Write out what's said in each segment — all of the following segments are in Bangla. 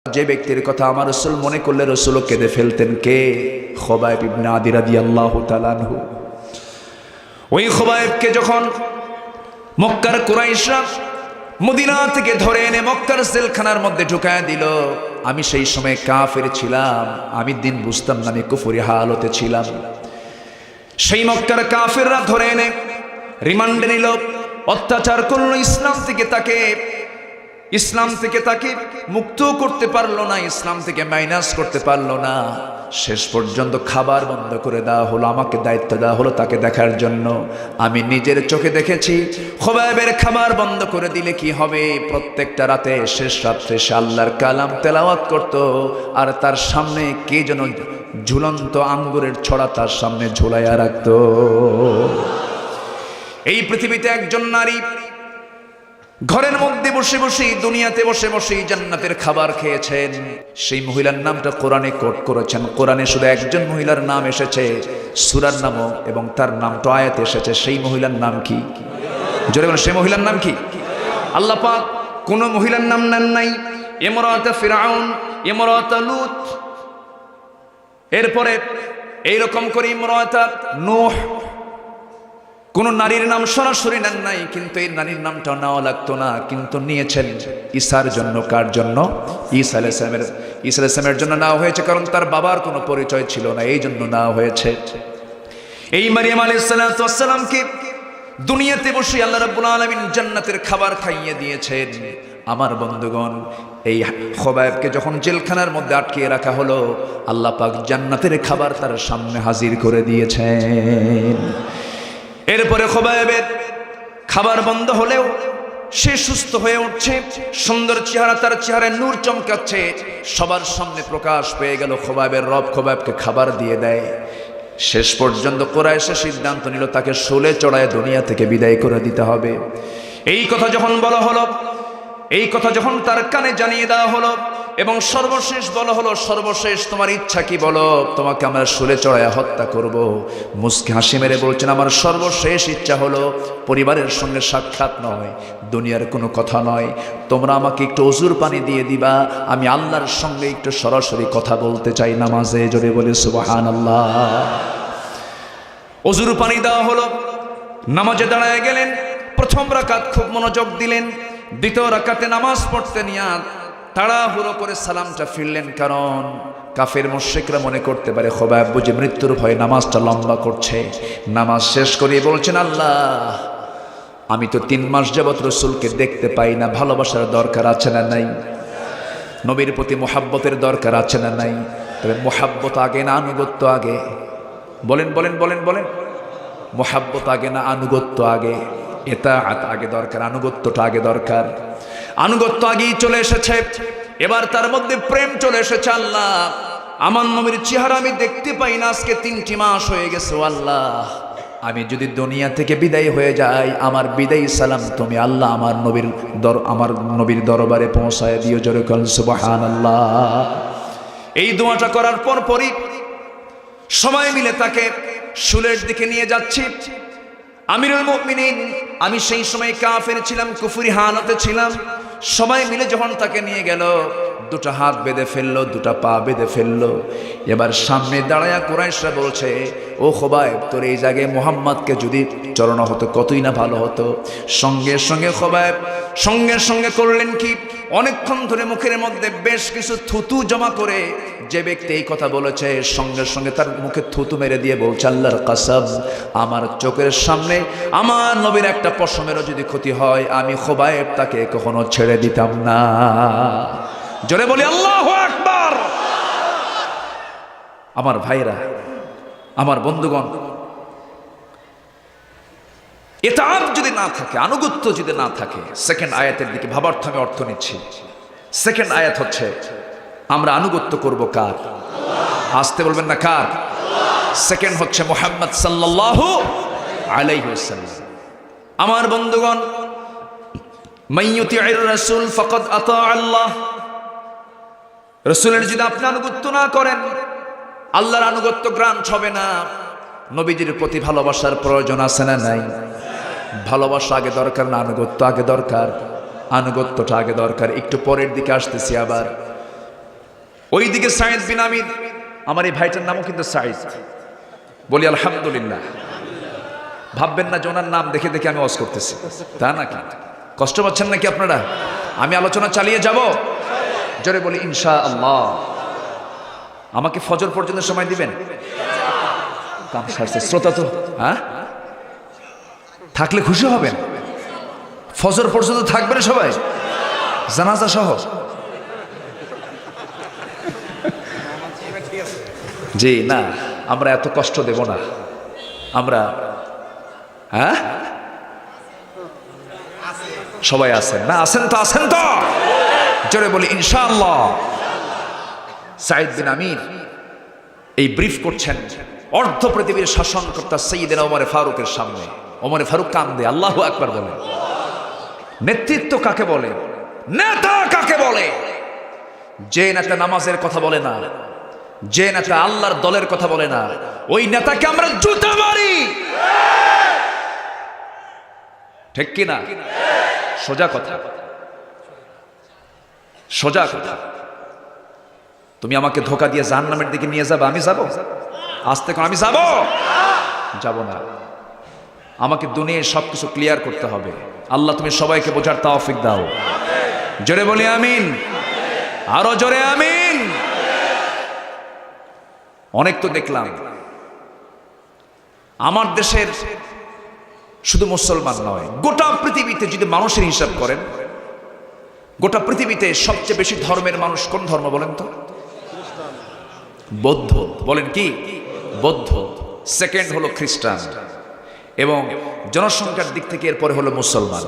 যে ব্যক্তির কথা আমার রাসূল মনে করলে রাসূলও কেঁদে ফেলতেন। কে? খুবাইব ইবনে আদি রাদিয়াল্লাহু তাআলা আনহু। ওই খুবাইবকে যখন মক্কার কুরাইশরা মদিনা থেকে ধরে এনে মক্কার জেলখানার মধ্যে ঢুকায় দিল, আমি সেই সময় কাফের ছিলাম, আমি দিন বুঝতাম না, আমি কুফরি হালতে ছিলাম। সেই মক্কার কাফেররা ধরে এনে রিমান্ডে নিল, অত্যাচার করলো, ইসলাম থেকে তাকে মুক্ত করতে পারলো না, ইসলাম থেকে মাইনাস করতে পারলো না। শেষ পর্যন্ত খাবার বন্ধ করে দেওয়া হলো, আমাকে দায়িত্ব দেওয়া হলো তাকে দেখার জন্য। আমি নিজের চোখে দেখেছি খুবাইবের খাবার বন্ধ করে দিলে কি হবে, প্রত্যেকটা রাতে শেষ রাত্রে সে আল্লাহর কালাম তেলাওয়াত করত, আর তার সামনে কে যেন ঝুলন্ত আঙ্গুরের ছড়া তার সামনে ঝুলাইয়া রাখত। এই পৃথিবীতে একজন নারী ঘরের মধ্যে বসে বসে, দুনিয়াতে বসে বসে জান্নাতের খাবার খেয়েছেন। সেই মহিলার নামটা কোরআনে কোট করেছেন। কোরআনে শুধু একজন মহিলার নাম এসেছে, সূরার নামও এবং তার নামটা আয়াতে এসেছে। সেই মহিলার নাম কি? জোরে বলেন, সেই মহিলার নাম কি? আল্লাহ পাক কোন মহিলার নাম নেন নাই। ইমরাতে ফিরআউন, ইমরাতে লূত, এরপরে এইরকম করে ইমরাতে নূহ, কোন নারীর নাম সরাসরি নেন নাই, কিন্তু এই নারীর নামটা নেওয়া লাগতো না, কিন্তু নিয়েছেন ঈসার জন্য। কার জন্য? ঈসা আলাইহিস সালামের জন্য নেওয়া হয়েছে, কারণ তার বাবার কোনো পরিচয় ছিল না, এই জন্য নেওয়া হয়েছে। এই মারিয়াম আলাইহিস সালামকে দুনিয়াতে বসে আল্লাহ রাব্বুল আলামিন জান্নাতের খাবার খাইয়ে দিয়েছেন। আমার বন্ধুগণ, এই খুবাইবকে যখন জেলখানার মধ্যে আটকে রাখা হলো, আল্লাহ পাক জান্নাতের খাবার তার সামনে হাজির করে দিয়েছেন। এরপরে খুবাইবের খাবার বন্ধ হলেও সে সুস্থ হয়ে উঠছে, সুন্দর চেহারা, তার চেহারায় নূর চমকাচ্ছে, সবার সামনে প্রকাশ পেয়ে গেল। খুবাইবের রব খুবাইবকে খাবার দিয়ে দেয়। শেষ পর্যন্ত কুরাইশরা সিদ্ধান্ত নিল তাকে শোলে চড়ায় দুনিয়া থেকে বিদায় করে দিতে হবে। এই কথা যখন বলা হলো, এই কথা যখন তার কানে জানিয়ে দেওয়া হলো, এবং সর্বশেষ বলা হলো, সর্বশেষ তোমার ইচ্ছা কি বলো, তোমাকে আমরা শুলে চড়ায় হত্যা করব। মুস্কি হাসি মেরে বলছেন, আমার সর্বশেষ ইচ্ছা হলো পরিবারের সঙ্গে সাক্ষাৎ নয়, দুনিয়ার কোনো কথা নয়, তোমরা আমাকে একটু অজুর পানি দিয়ে দিবা, আমি আল্লাহর সঙ্গে একটু সরাসরি কথা বলতে চাই নামাজে। জোরে বলে সুবহানাল্লাহ। অজুর পানি দেওয়া হলো, নামাজে দাঁড়ায় গেলেন। প্রথম রাকাত খুব মনোযোগ দিলেন, দ্বিতীয় রাকাতে নামাজ পড়তে নিয়ে তাড়াহুড়ো করে সালামটা ফিরলেন, কারণ কাফের মুশরিকরা মনে করতে পারে খুবাইব বুঝি মৃত্যুর ভয়ে নামাজটা লম্বা করছে। নামাজ শেষ করে বলছেন, আল্লাহ আমি তো 3 মাস যাবত রাসূলকে দেখতে পাই না, ভালোবাসার দরকার আছে না নাই? নবীর প্রতি মুহাব্বতের দরকার আছে না নাই? তবে মুহাব্বত আগে না আনুগত্য আগে? বলেন বলেন বলেন বলেন, মুহাব্বত আগে না আনুগত্য আগে? ইতাআত আগে দরকার, আনুগত্যটা আগে দরকার। আনুগত্য আগেই চলে এসেছে, এবার তার মধ্যে প্রেম চলে এসেছে। আল্লাহ আমার নবীর চেহারা আমি দেখতে পাই না, আজকে 3টি মাস হয়ে গেছে। আল্লাহ আমি যদি দুনিয়া থেকে বিদায় হয়ে যাই, আমার বিদায়ী সালাম তুমি আল্লাহ আমার নবীর দরবারে পৌঁছায় দিও। জোরে বলেন সুবহানাল্লাহ। এই দোয়াটা করার পরই সবাই মিলে তাকে শুলের দিকে নিয়ে যাচ্ছি। আমিরুল মুমিনিন, আমি সেই সময় কাফের ছিলাম, কুফরি হালতে ছিলাম। সবাই মিলে যখন তাকে নিয়ে গেল, 2টা হাত বেঁধে ফেললো, 2টা পা বেঁধে ফেললো। এবার সামনে দাঁড়ায়া কুরাইশরা বলছে, ও খুবাইব তোর এই জায়গায় মুহাম্মদকে যদি চড়ানো হতো কতই না ভালো হতো। সঙ্গে সঙ্গে খুবাইব সঙ্গে করলেন কি, অনেকক্ষণ ধরে মুখের মধ্যে বেশ কিছু থুতু জমা করে, যে ব্যক্তি এই কথা বলেছে সঙ্গে সঙ্গে তার মুখে থুতু মেরে দিয়ে বলছে, আল্লাহর কসম আমার চোখের সামনে আমার নবীর একটা পশমেরও যদি ক্ষতি হয়, আমি খুবাইব তাকে কখনো ছেড়ে দিতাম না। জোরে বলি আল্লাহু আকবার। আমার ভাইরা, আমার বন্ধুগণ, ইতাআত যদি না থাকে, আনুগত্য যদি না থাকে, সেকেন্ড আয়াতের দিকে ভাবার্থ আমি অর্থ নিচ্ছি। সেকেন্ড আয়াত হচ্ছে আমরা আনুগত্য করব কার? আসতে বলবেন না কার? সেকেন্ড হচ্ছে মুহাম্মদ সাল্লাল্লাহু আলাইহি ওয়াসাল্লাম। আমার বন্ধুগণ, মাইয়ুতি'র রাসূল ফাকাদ আতা আল্লাহ। রাসূলের যদি আপনি আনুগত্য না করেন, আল্লাহর আনুগত্য গ্রান্ট হবে না। নবীজির প্রতি ভালোবাসার প্রয়োজন আছে না নাই? ভালোবাসা আগে দরকার না আনুগত্য আগে দরকার? আনুগত্যটা আগে দরকার। একটু পরের দিকে আসতেছি। আবার ওইদিকে সাইদ বিন আমির, আমার এই ভাইটার নামও কিন্তু সাইদ। বলি আলহামদুলিল্লাহ। ভাববেন না যে ওনার নাম দেখে দেখে আমি ওয়াজ করতেছি, তা নাকি? কষ্ট পাচ্ছেন নাকি আপনারা? আমি আলোচনা চালিয়ে যাব, জোরে বলি ইনশাআল্লাহ। আমাকে ফজর পর্যন্ত সময় দিবেন? কাম সারছে শ্রোতা তো, হ্যাঁ থাকলে খুশি হবেন। ফজর পর্যন্ত থাকবেন সবাই, জানাজা সহ? জি না, আমরা এত কষ্ট দেব না। আমরা হ্যাঁ সবাই আছেন না? আছেন তো? আছেন তো? জোরে বলি ইনশাআল্লাহ। সাইদ বিন আমির এই ব্রিফ করছেন অর্ধ পৃথিবীর শাসনকর্তা সাইয়েদনা ওমর ফারুকের সামনে। ওমর ফারুক কান্দে, আল্লাহু আকবার বলে। নেতৃত্ব কাকে বলে? নেতা কাকে বলে? যে নেতা নামাজের কথা বলে না, যে নেতা আল্লাহর দলের কথা বলে না, ওই নেতাকে আমরা জুতা মারি। ঠিক কি না? সোজা কথা, সোজা কথা। তুমি আমাকে ধোকা দিয়ে জাহান্নামের দিকে নিয়ে যাবে, আমি যাব? আস্তে করে আমি যাব? যাব না। আমাকে দুনিয়ায় সবকিছু ক্লিয়ার করতে হবে। আল্লাহ তুমি সবাইকে বোঝার তৌফিক দাও। জোরে বলি আমিন, আরো জোরে আমিন। অনেক তো দেখলাম আমার দেশের, শুধু মুসলমান নয়, গোটা পৃথিবীতে যদি মানুষের হিসাব করেন, গোটা পৃথিবীতে সবচেয়ে বেশি ধর্মের মানুষ কোন ধর্ম বলেন তো? বৌদ্ধ। বলেন কি? বৌদ্ধ। সেকেন্ড হলো খ্রিস্টান, এবং জনসংখ্যার দিক থেকে এরপরে হলো মুসলমান,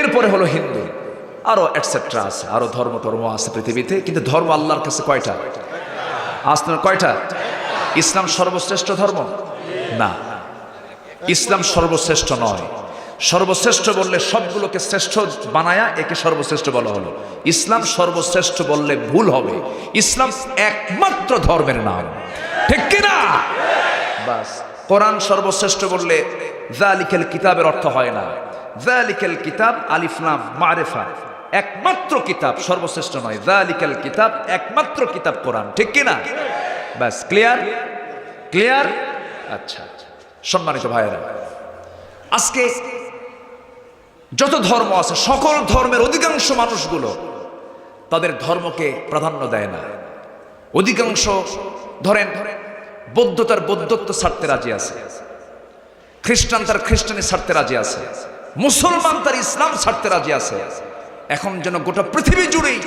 এরপরে হলো হিন্দু, আরো এটসেট্রা আছে, আরো ধর্ম আছে পৃথিবীতে। কিন্তু ধর্ম আল্লাহর কাছে কয়টা? আসলে কয়টা? ইসলাম সর্বশ্রেষ্ঠ ধর্ম না, ইসলাম সর্বশ্রেষ্ঠ নয়। সর্বশ্রেষ্ঠ বললে সবগুলোকে শ্রেষ্ঠ বানায়া একে সর্বশ্রেষ্ঠ বলা হলো। ইসলাম সর্বশ্রেষ্ঠ বললে ভুল হবে। ইসলাম একমাত্র ধর্মের নাম, ঠিক কিনা? বাস। কোরআন সর্বশ্রেষ্ঠ বললে যালিকাল কিতাবের অর্থ হয় না। যালিকাল কিতাব আলিফ লাম মারিফা, একমাত্র কিতাব, সর্বশ্রেষ্ঠ নয়। যালিকাল কিতাব, একমাত্র কিতাব কোরআন, ঠিক কিনা? বাস, ক্লিয়ার? ক্লিয়ার? আচ্ছা, সম্মানিত ভাইয়েরা, আজকে যত ধর্ম আছে, সকল ধর্মের অধিকাংশ মানুষগুলো তাদের ধর্মকে প্রাধান্য দেয় না। অধিকাংশ ধরেন বৌদ্ধ তার বৌদ্ধত্ব ছাড়তে রাজি আছে, খ্রিস্টান তার খ্রিস্টানি ছাড়তে রাজি আছে, মুসলমান তার ইসলাম ছাড়তে রাজি আছে। এখন যেন গোটা পৃথিবী জুড়েই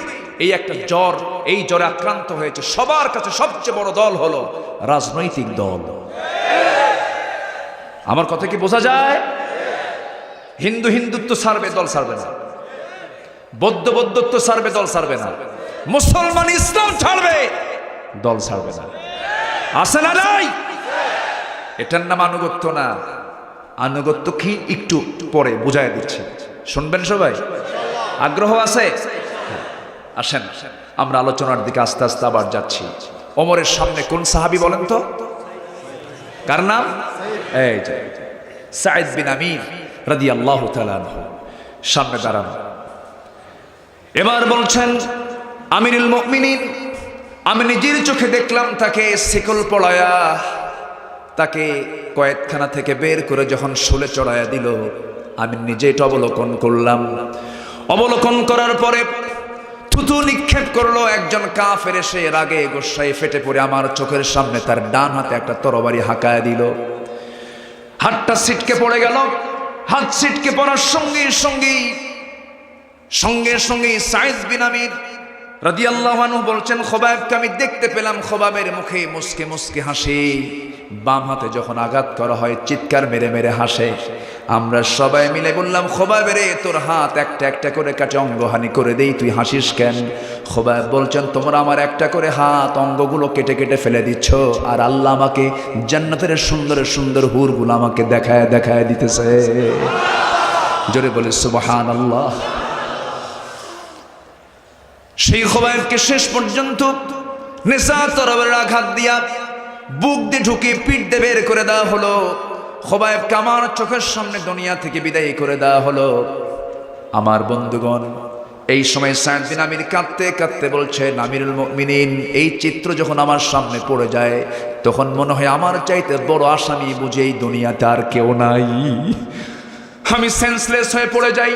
এই একটা জ্বর, এই জ্বরে আক্রান্ত হয়েছে। সবার কাছে সবচেয়ে বড় দল হলো রাজনৈতিক দল। আমার কথা কি বোঝা যায়? হিন্দু হিন্দুত্ব ছাড়বে, দল ছাড়বে না। বৌদ্ধ বৌদ্ধত্ব ছাড়বে, দল ছাড়বে না। মুসলমান ইসলাম ছাড়বে, দল ছাড়বে না। আছে না নাই? এটার নাম আনুগত্য না। আনুগত্য কি একটু পরে বুঝাই দিচ্ছি, শুনবেন সবাই? আগ্রহ আছে? আসেন আমরা আলোচনার দিকে আস্তে আস্তে আবার যাচ্ছি। ওমরের সামনে কোন সাহাবী বলেন তো? কার নাম? এই যে সাইদ বিন আমির রাদিয়াল্লাহু তাআলা আনহু সামনে দাঁড়ানো। এবার বলছেন, আমিরুল মুমিনিন, আমি নিজের চোখে দেখলাম তাকে শিকল পড়ায়া, তাকে কয়েদখানা থেকে বের করে যখন শুলে চড়াইয়া দিল, আমি নিজে এটা অবলোকন করলাম। অবলোকন করার পরে থুতু নিক্ষেপ করলো একজন কাফের, এসে রাগে গোসায় ফেটে পড়ে আমার চোখের সামনে তার ডান হাতে একটা তরবারি হাঁকায় দিল। হাতটা ছিটকে পড়ে গেল। হাত ছিটকে পড়ার সঙ্গে সঙ্গে সাইদ বিন আমির রাদিয়াল্লাহু আনহু বলছেন, খোবাইবকে আমি দেখতে পেলাম, খোবাবের মুখে মুসকে মুসকে হাসি। বাম হাতে যখন আঘাত করা হয় চিৎকার মেরে মেরে হাসে। আমরা সবাই মিলে বললাম, খোবাইব রে, তোর হাত একটা একটা করে কাটে অঙ্গহানি করে দেই, তুই হাসিস কেন? খোবাইব বলছেন, তোমরা আমার একটা করে হাত অঙ্গগুলো কেটে কেটে ফেলে দিচ্ছ, আর আল্লাহ আমাকে জান্নাতের সুন্দর সুন্দর হুরগুলো আমাকে দেখায় দেখায় দিতেছে। জোরে বলে সুবহানাল্লাহ। সেই খোবাইবকে শেষ পর্যন্ত নেশা তরবারির আঘাত দিয়া বুক দিয়ে ঢুকে পিঠ দিয়ে বের করে দেওয়া হলো। খোবাইবকে আমার চোখের সামনে দুনিয়া থেকে বিদায় করে দেওয়া হলো। আমার বন্ধুগণ, এই সময় সাদ বিন আমির কাঁদতে কাঁদতে বলছেন, আমিরুল মুমিনিন, এই চিত্র যখন আমার সামনে পড়ে যায় তখন মনে হয় আমার চাইতে বড় আসামি বুঝে এই দুনিয়াতে আর কেউ নাই। আমি সেন্সলেস হয়ে পড়ে যাই।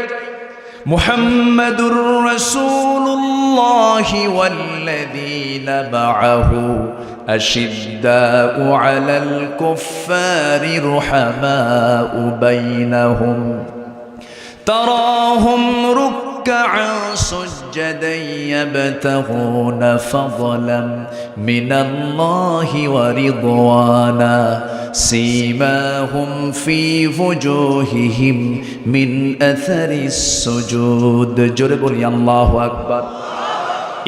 মুহাম্মাদুর রাসূলুল্লাহি ওয়াল্লাযীনা মাআহু আশিদ্দাউ আলাল কুফফারি রুহামাউ বাইনাহুম তারাহুম ركعا سجدا يبتغون فضلا من الله ورضوانا سيماهم في وجوههم من أثر السجود জোরে বলি আল্লাহু আকবার।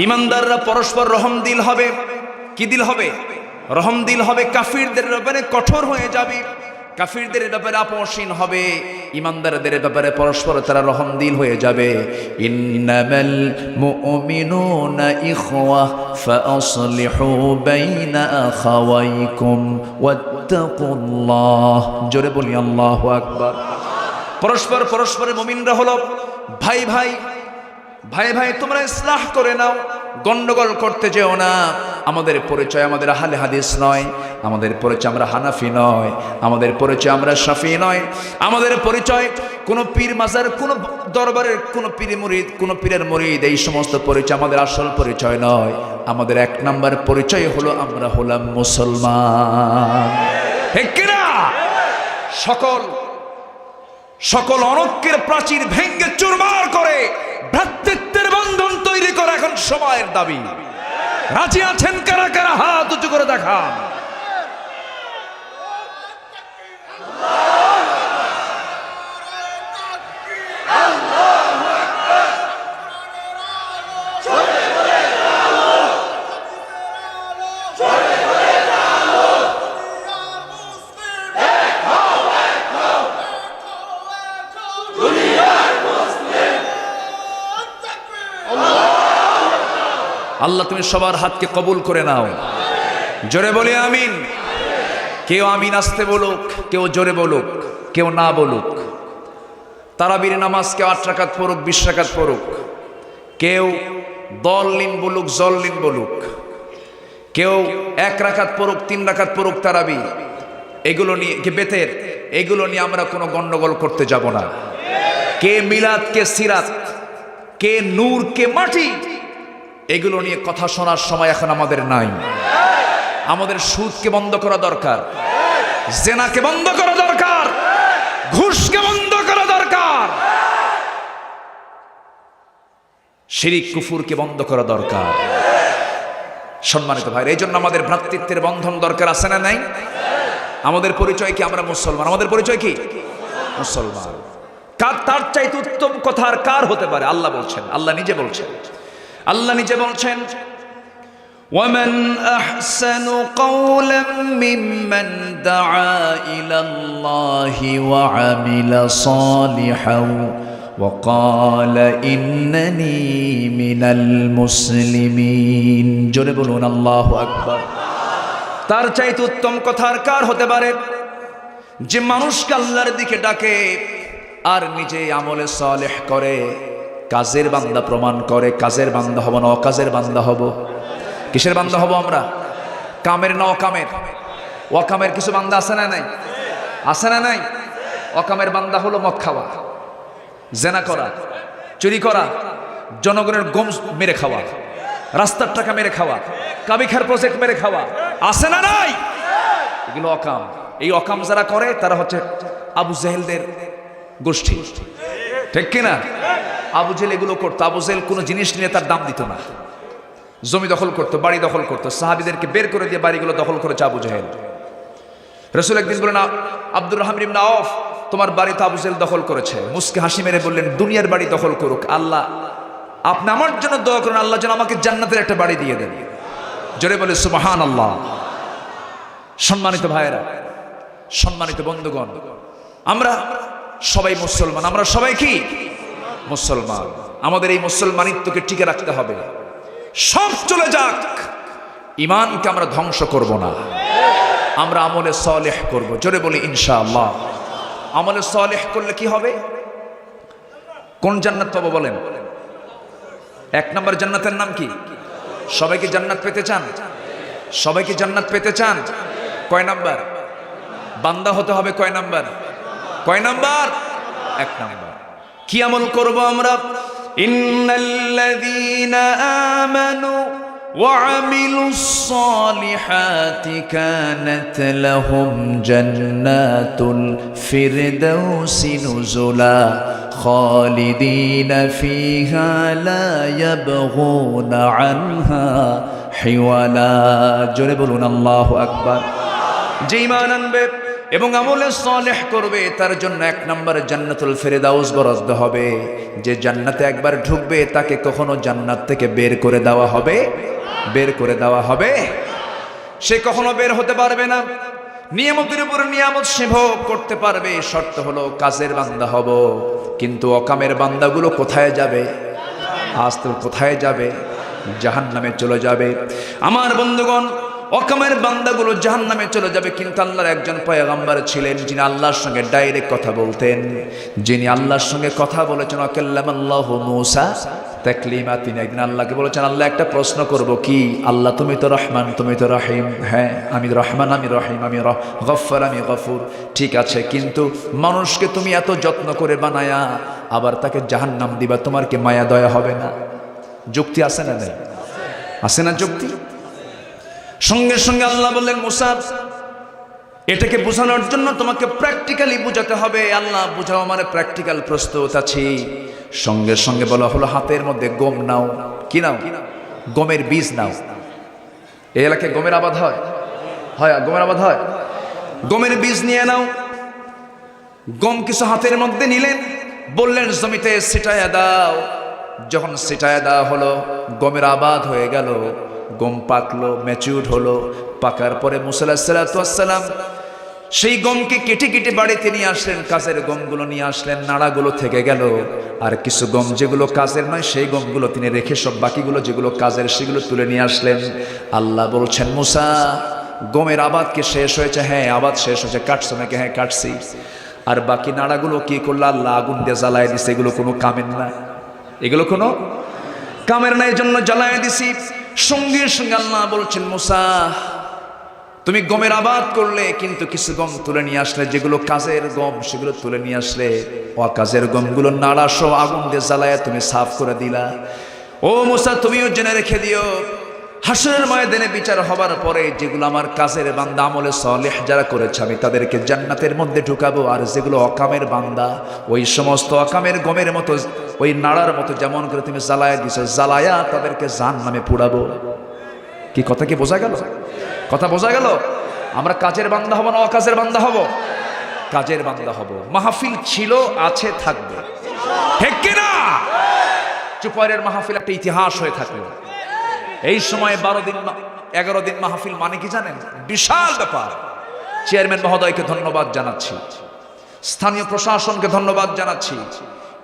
ঈমানদাররা পরস্পর রহম দিল হবে। কি দিল হবে? রহম দিল হবে। কাফিরদের ব্যাপারে কঠোর হয়ে যাবে, কাফিরদের ব্যাপারে আপোষহীন হবে, ঈমানদারদের ব্যাপারে পরস্পর তারা রহমদিল হয়ে যাবে। ইন্নামাল মুমিনুনা ইখওয়াহ ফাআসলিহু বাইনা আখাওয়াইকুম ওয়াত্তাকুল্লাহ। জোরে বলি আল্লাহু আকবার। পরস্পর পরস্পরের মুমিনরা হলো ভাই ভাই, ভাই ভাই তোমরা ইসলাহ করে নাও, গন্ডগোল করতে যেও না। আমাদের পরিচয় আমাদের আহলে হাদিস নয়, আমাদের পরিচয় আমরা হানাফি নয়, আমাদের পরিচয় আমরা শাফি নয়, আমাদের পরিচয় কোন পীর মাজার, কোন দরবারের কোন পীর মুরিদ, কোন পীরের মুরিদ, এই সমস্ত পরিচয় আমাদের আসল পরিচয় নয়। আমাদের এক নাম্বার পরিচয় হলো আমরা হলাম মুসলমান। ঠিক কিনা? সকল সকল অনৈক্যের প্রাচীর ভেঙ্গে চুরমার করে ভ্রাতৃত্বের বন্ধন তৈরি করা এখন সময়ের দাবি। রাজি আছেন কারা কারা? হাত উঁচু করে দেখান। আল্লাহ তুমি সবার হাতকে কবুল করে নাও। জোরে বলি আমিন। কেউ আমিন আসতে বলুক, কেউ জোরে বলুক, কেউ না বলুক। তারাবির নামাজ কেউ 8 রাকাত পড়ুক, 20 রাকাত পড়ুক, কেউ দললিন বলুক, জললিন বলুক, কেউ 1 রাকাত পড়ুক, 3 রাকাত পড়ুক তারাবি, এগুলো নিয়ে কে বেতের, এগুলো নিয়ে আমরা কোনো গন্ডগোল করতে যাব না। কে মিলাদ, কে সিরাত, কে নূর, কে মাটি, এগুলো নিয়ে কথা শোনার সময় এখন আমাদের নাই। আমাদের সুদকে বন্ধ করা দরকার, জেনাকে বন্ধ করা দরকার, ঘুষকে বন্ধ করা দরকার, শিরিক কুফুরকে বন্ধ করা দরকার। সম্মানিত ভাই, এই জন্য আমাদের ভ্রাতৃত্বের বন্ধন দরকার, আছে না নাই? আমাদের পরিচয় কি? আমরা মুসলমান। আমাদের পরিচয় কি? মুসলমান। কার তার চাইতে উত্তম কথা আর কার হতে পারে? আল্লাহ বলছেন, আল্লাহ নিজে বলছেন, আল্লাহ নিজে বলছেন, وَمَنْ أَحْسَنُ قَوْلًا مِّمَّنْ دَعَا إِلَى اللَّهِ وَعَمِلَ صَالِحًا وَقَالَ إِنَّنِي مِنَ الْمُسْلِمِينَ। জোরে বলুন আল্লাহু আকবার। তার চাইতে উত্তম কথা আর কার হতে পারে? যে মানুষকে আল্লাহর দিকে ডাকে আর নিজে আমলে সালেহ করে, কাজের বান্দা প্রমাণ করে। কাজের বান্দা হব না অকাজের বান্দা হব। কিসের বান্দা হব আমরা? কামের না অকামের? অকামের কিছু বান্দা আছে না নাই? আছে না নাই? অকামের বান্দা হলো মদ খাওয়া, জেনা করা, চুরি করা, জনগণের গম মেরে খাওয়া, রাস্তার টাকা মেরে খাওয়া, কাবিখার প্রজেক্ট মেরে খাওয়া, আছে না নাই? এগুলো অকাম। এই অকাম যারা করে তারা হচ্ছে আবু জেহেলদের গোষ্ঠী। ঠিক কিনা? আবু জেহেল এগুলো করতো। আবু জেহেল কোনো জিনিস নিয়ে তার দাম দিত না। জমি দখল করতো, বাড়ি দখল করতো, সাহাবীদেরকে বের করে দিয়ে বাড়িগুলো দখল করেছে আবু জেহেল। রাসূল একদিন বললেন, আব্দুর রহমান ইবনে আওফ, তোমার বাড়ি তো আবু জেহেল দখল করেছে। মুস্কে হাসি মেরে বললেন, দুনিয়ার বাড়ি দখল করুক, আল্লাহ আপনি আমার জন্য দোয়া করুন, আল্লাহ যেন আমাকে জান্নাতের একটা বাড়ি দিয়ে দেন। জোরে বলে সুবহানাল্লাহ। সম্মানিত ভাইয়েরা, সম্মানিত বন্ধুগণ, আমরা সবাই মুসলমান। আমরা সবাই কি? মুসলমান। আমাদের এই মুসলমানিত্বকে টিকে রাখতে হবে। সব চলে যাক, ঈমানকে আমরা ধ্বংস করব না। আমরা আমলে সালেহ করব। জোরে বলি ইনশাআল্লাহ। আমলে সালেহ করলে কি হবে? কোন জান্নাত পাবো বলেন? এক নম্বর জান্নাতের নাম কি? সবাই কি জান্নাত পেতে চান? সবাই কি জান্নাত পেতে চান? কয় নাম্বার? বান্দা হতে হবে কয় নাম্বার? কয় নাম্বার? এক নাম্বার। কি আমল করব আমরা? ইন্নাল্লাযীনা আমানু ওয়া আমিলুস সালিহাতি কানাত লাহুম জান্নাতুল ফিরদাউসি নুজুলা খালিদিনা ফিহা লা ইয়াবগুনা আনহা হিওয়ালা। জোরে বলুন আল্লাহু আকবার। যে ঈমান আনবে এবং আমলে সালেহ করবে তার জন্য এক নম্বরে জান্নাতুল ফিরদাউস বরাদ্দ হবে। যে জান্নাতে একবার ঢুকবে তাকে কখনো জান্নাত থেকে বের করে দেওয়া হবে? বের করে দেওয়া হবে? সে কখনো বের হতে পারবে না। নিয়ামতের উপর নিয়ামত সে ভোগ করতে পারবে, শর্ত হলো কাজের বান্দা হব। কিন্তু অকামের বান্দাগুলো কোথায় যাবে? আজ তো কোথায় যাবে? জাহান্নামে চলে যাবে। আমার বন্ধুগণ, অকামের বান্দাগুলো জাহান্নামে চলে যাবে। কিন্তু আল্লাহর একজন পয়গম্বর ছিলেন যিনি আল্লাহর সঙ্গে ডাইরেক্ট কথা বলতেন, যিনি আল্লাহর সঙ্গে কথা বলেছেন। আকাল্লামাল্লাহু মূসা তাকলিমা। তিনি একদিন আল্লাহকে বলেছেন, আল্লাহ একটা প্রশ্ন করব। কি? আল্লাহ তুমি তো রহমান, তুমি তো রহিম। হ্যাঁ আমি রহমান, আমি রহিম, আমি গফফার, আমি গফুর। ঠিক আছে, কিন্তু মানুষকে তুমি এত যত্ন করে বানায়া আবার তাকে জাহান্নাম দিবা, তোমার কি মায়া দয়া হবে না? যুক্তি আছে না? নেই? আছে না যুক্তি? সঙ্গে সঙ্গে আল্লাহ বললেন, মুসা এটাকে বোঝানোর জন্য তোমাকে প্র্যাকটিক্যালি বোঝাতে হবে। আল্লাহ বুঝাও, মানে প্র্যাকটিক্যাল প্রস্তুত আছি। সঙ্গে সঙ্গে বলা হলো, হাতের মধ্যে গম নাও। কি নাও? গমের বীজ নাও। এই এলাকায় গমের আবাদ হয়? হয়, গমের আবাদ হয়। গমের বীজ নিয়ে নাও। গম কিছু হাতের মধ্যে নিলেন, বললেন জমিতে ছিটায়া দাও। যখন ছিটায়া দেওয়া হলো, গমের আবাদ হয়ে গেল। গম পাকলো, ম্যাচিউর হলো। পাকার পরে মুসা আলাইহিস সালাম সেই গমকে কেটে কেটে বাড়িতে নিয়ে আসলেন। কাজের গমগুলো নিয়ে আসলেন, নাড়াগুলো থেকে গেল। আর কিছু গম যেগুলো কাজের নয় সেই গমগুলো তিনি রেখে সব বাকিগুলো যেগুলো কাজের সেগুলো তুলে নিয়ে আসলেন। আল্লাহ বলছেন, মুসা গমের আবাদ কি শেষ হয়েছে? হ্যাঁ আবাদ শেষ হয়েছে। কাটছো নাকি? হ্যাঁ কাটছি। আর বাকি নাড়াগুলো কি করলো? আল্লাহ আগুন দিয়ে জ্বালায় দিছে। এগুলো কোনো কামের না, এগুলো কোনো কামের না, এই জন্য জ্বালায় দিছি। সঙ্গে সঙ্গে আল্লাহ বলছেন, মুসা তুমি গমের আবাদ করলে কিন্তু কিছু গম তুলে নিয়ে আসলে, যেগুলো কাজের গম সেগুলো তুলে নিয়ে আসলে। অকাজের গমগুলো নাড়া সহ আগুন দিয়ে জ্বালায় তুমি সাফ করে দিলা। ও মুসা তুমিও জেনে রেখে দিও, হাসরের ময়দানে বিচার হবার পরে যেগুলো আমার কাজের বান্দা আমলে সালেহ যারা করেছে আমি তাদেরকে জান্নাতের মধ্যে ঢুকাবো। আর যেগুলো অকামের বান্দা, ওই সমস্ত অকামের গমের মতো, ওই নাড়ার মতো যেমন করে তুমি জ্বালায়া দিছো, জ্বালায়া তাদেরকে জাহান্নামে পোড়াবো। কি কথা কি বোঝা গেল? কথা বোঝা গেল? আমরা কাজের বান্দা হব না অকাজের বান্দা হব? কাজের বান্দা হব। মাহফিল ছিল, আছে, থাকবে, ঠিক কিনা? চুপারের মাহফিল একটা ইতিহাস হয়ে থাকলো। এই সময় 12 দিন 11 দিন মাহফিল মানে কি জানেন? বিশাল ব্যাপার। চেয়ারম্যান মহোদয়কে ধন্যবাদ জানাচ্ছি, স্থানীয় প্রশাসনকে ধন্যবাদ জানাচ্ছি।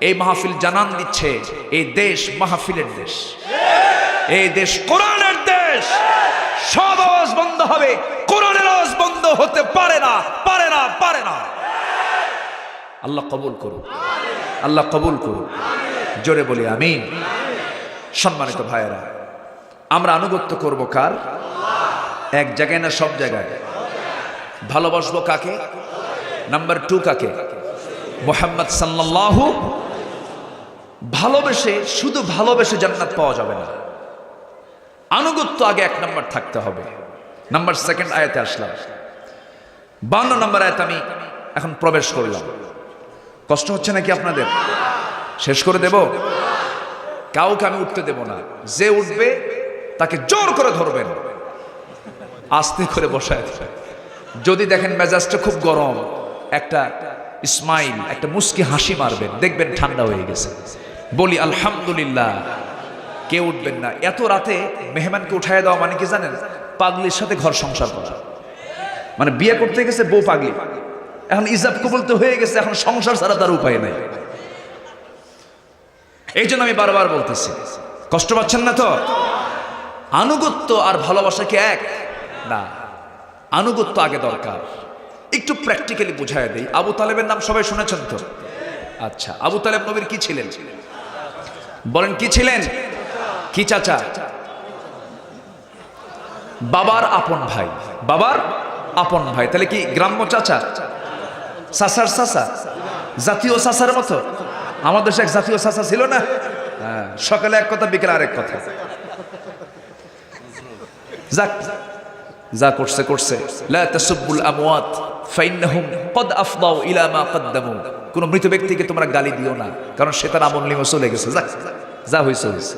এই মাহফিল জানান দিচ্ছে এই দেশ মাহফিলের দেশ, এই দেশ কোরআনের দেশ। সব আওয়াজ বন্ধ হবে, কোরআনের আওয়াজ বন্ধ হতে পারে না, পারে না, পারে না। আল্লাহ কবুল করুন, আল্লাহ কবুল করুন। জোরে বলি আমিন। সম্মানিত ভাইয়েরা, আমরা আনুগত্য করব কার? এক জায়গায় না সব জায়গায়? ভালোবাসবো কাকে? নাম্বার 2 কাকে? মুহাম্মদ সাল্লাল্লাহু। ভালোবেসে, শুধু ভালোবেসে জান্নাত পাওয়া যাবে না, আনুগত্য আগে 1 নম্বর থাকতে হবে। নাম্বার 2 আয়াতে আসলাম। 52 নম্বর আয়াত আমি এখন প্রবেশ করলাম। কষ্ট হচ্ছে নাকি আপনাদের? শেষ করে দেব? কাউকে আমি উঠতে দেব না। যে উঠবে তাকে জোর করে ধরবেন, আস্তে করে বসায় দেবেন। যদি দেখেন মেজাজটা খুব গরম, একটা স্মাইল, একটা মুস্কি হাসি মারবেন, দেখবেন ঠান্ডা হয়ে গেছে। বলি আলহামদুলিল্লাহ। কেউ উঠবেন না। এত রাতে মেহমানকে উঠায় দেওয়া মানে কি জানেন? পাগলির সাথে ঘর সংসার করা। মানে বিয়ে করতে গেছে বউ পাগলি, এখন ইজাব কবুল তো হয়ে গেছে, এখন সংসার ছাড়া তার উপায় নাই। এই জন্য আমি বারবার বলতেছি, কষ্ট পাচ্ছেন না তো? আনুগত্য আর ভালোবাসা কি এক না? আনুগত্য আগে দরকার। একটু প্র্যাকটিক্যালি বুঝায় দেই। আবু তালেবের নাম সবাই শুনেছেন তো? আচ্ছা, আবু তালেব নবীর কি ছিলেন? বলেন কি ছিলেন? কি চাচা? বাবার আপন ভাই, বাবার আপন ভাই। তাহলে কি গ্রাম্য চাচা? চাচার চাচা, জাতীয় চাচার মতো। আমাদের দেশে এক জাতীয় চাচা ছিল না? হ্যাঁ, সকালে এক কথা, বিকেলে আরেক কথা। যাক, যা করছে করছে। লা তাসুব্বুল আমওয়াত ফাইন্নাহুম ক্বাদ আফদাউ ইলা মা কদ্দামু। কোন মৃত ব্যক্তিকে তোমরা গালি দিও না, কারণ সে তার আমল নিয়ে চলে গেছে। যাক, যা হইছে হইছে।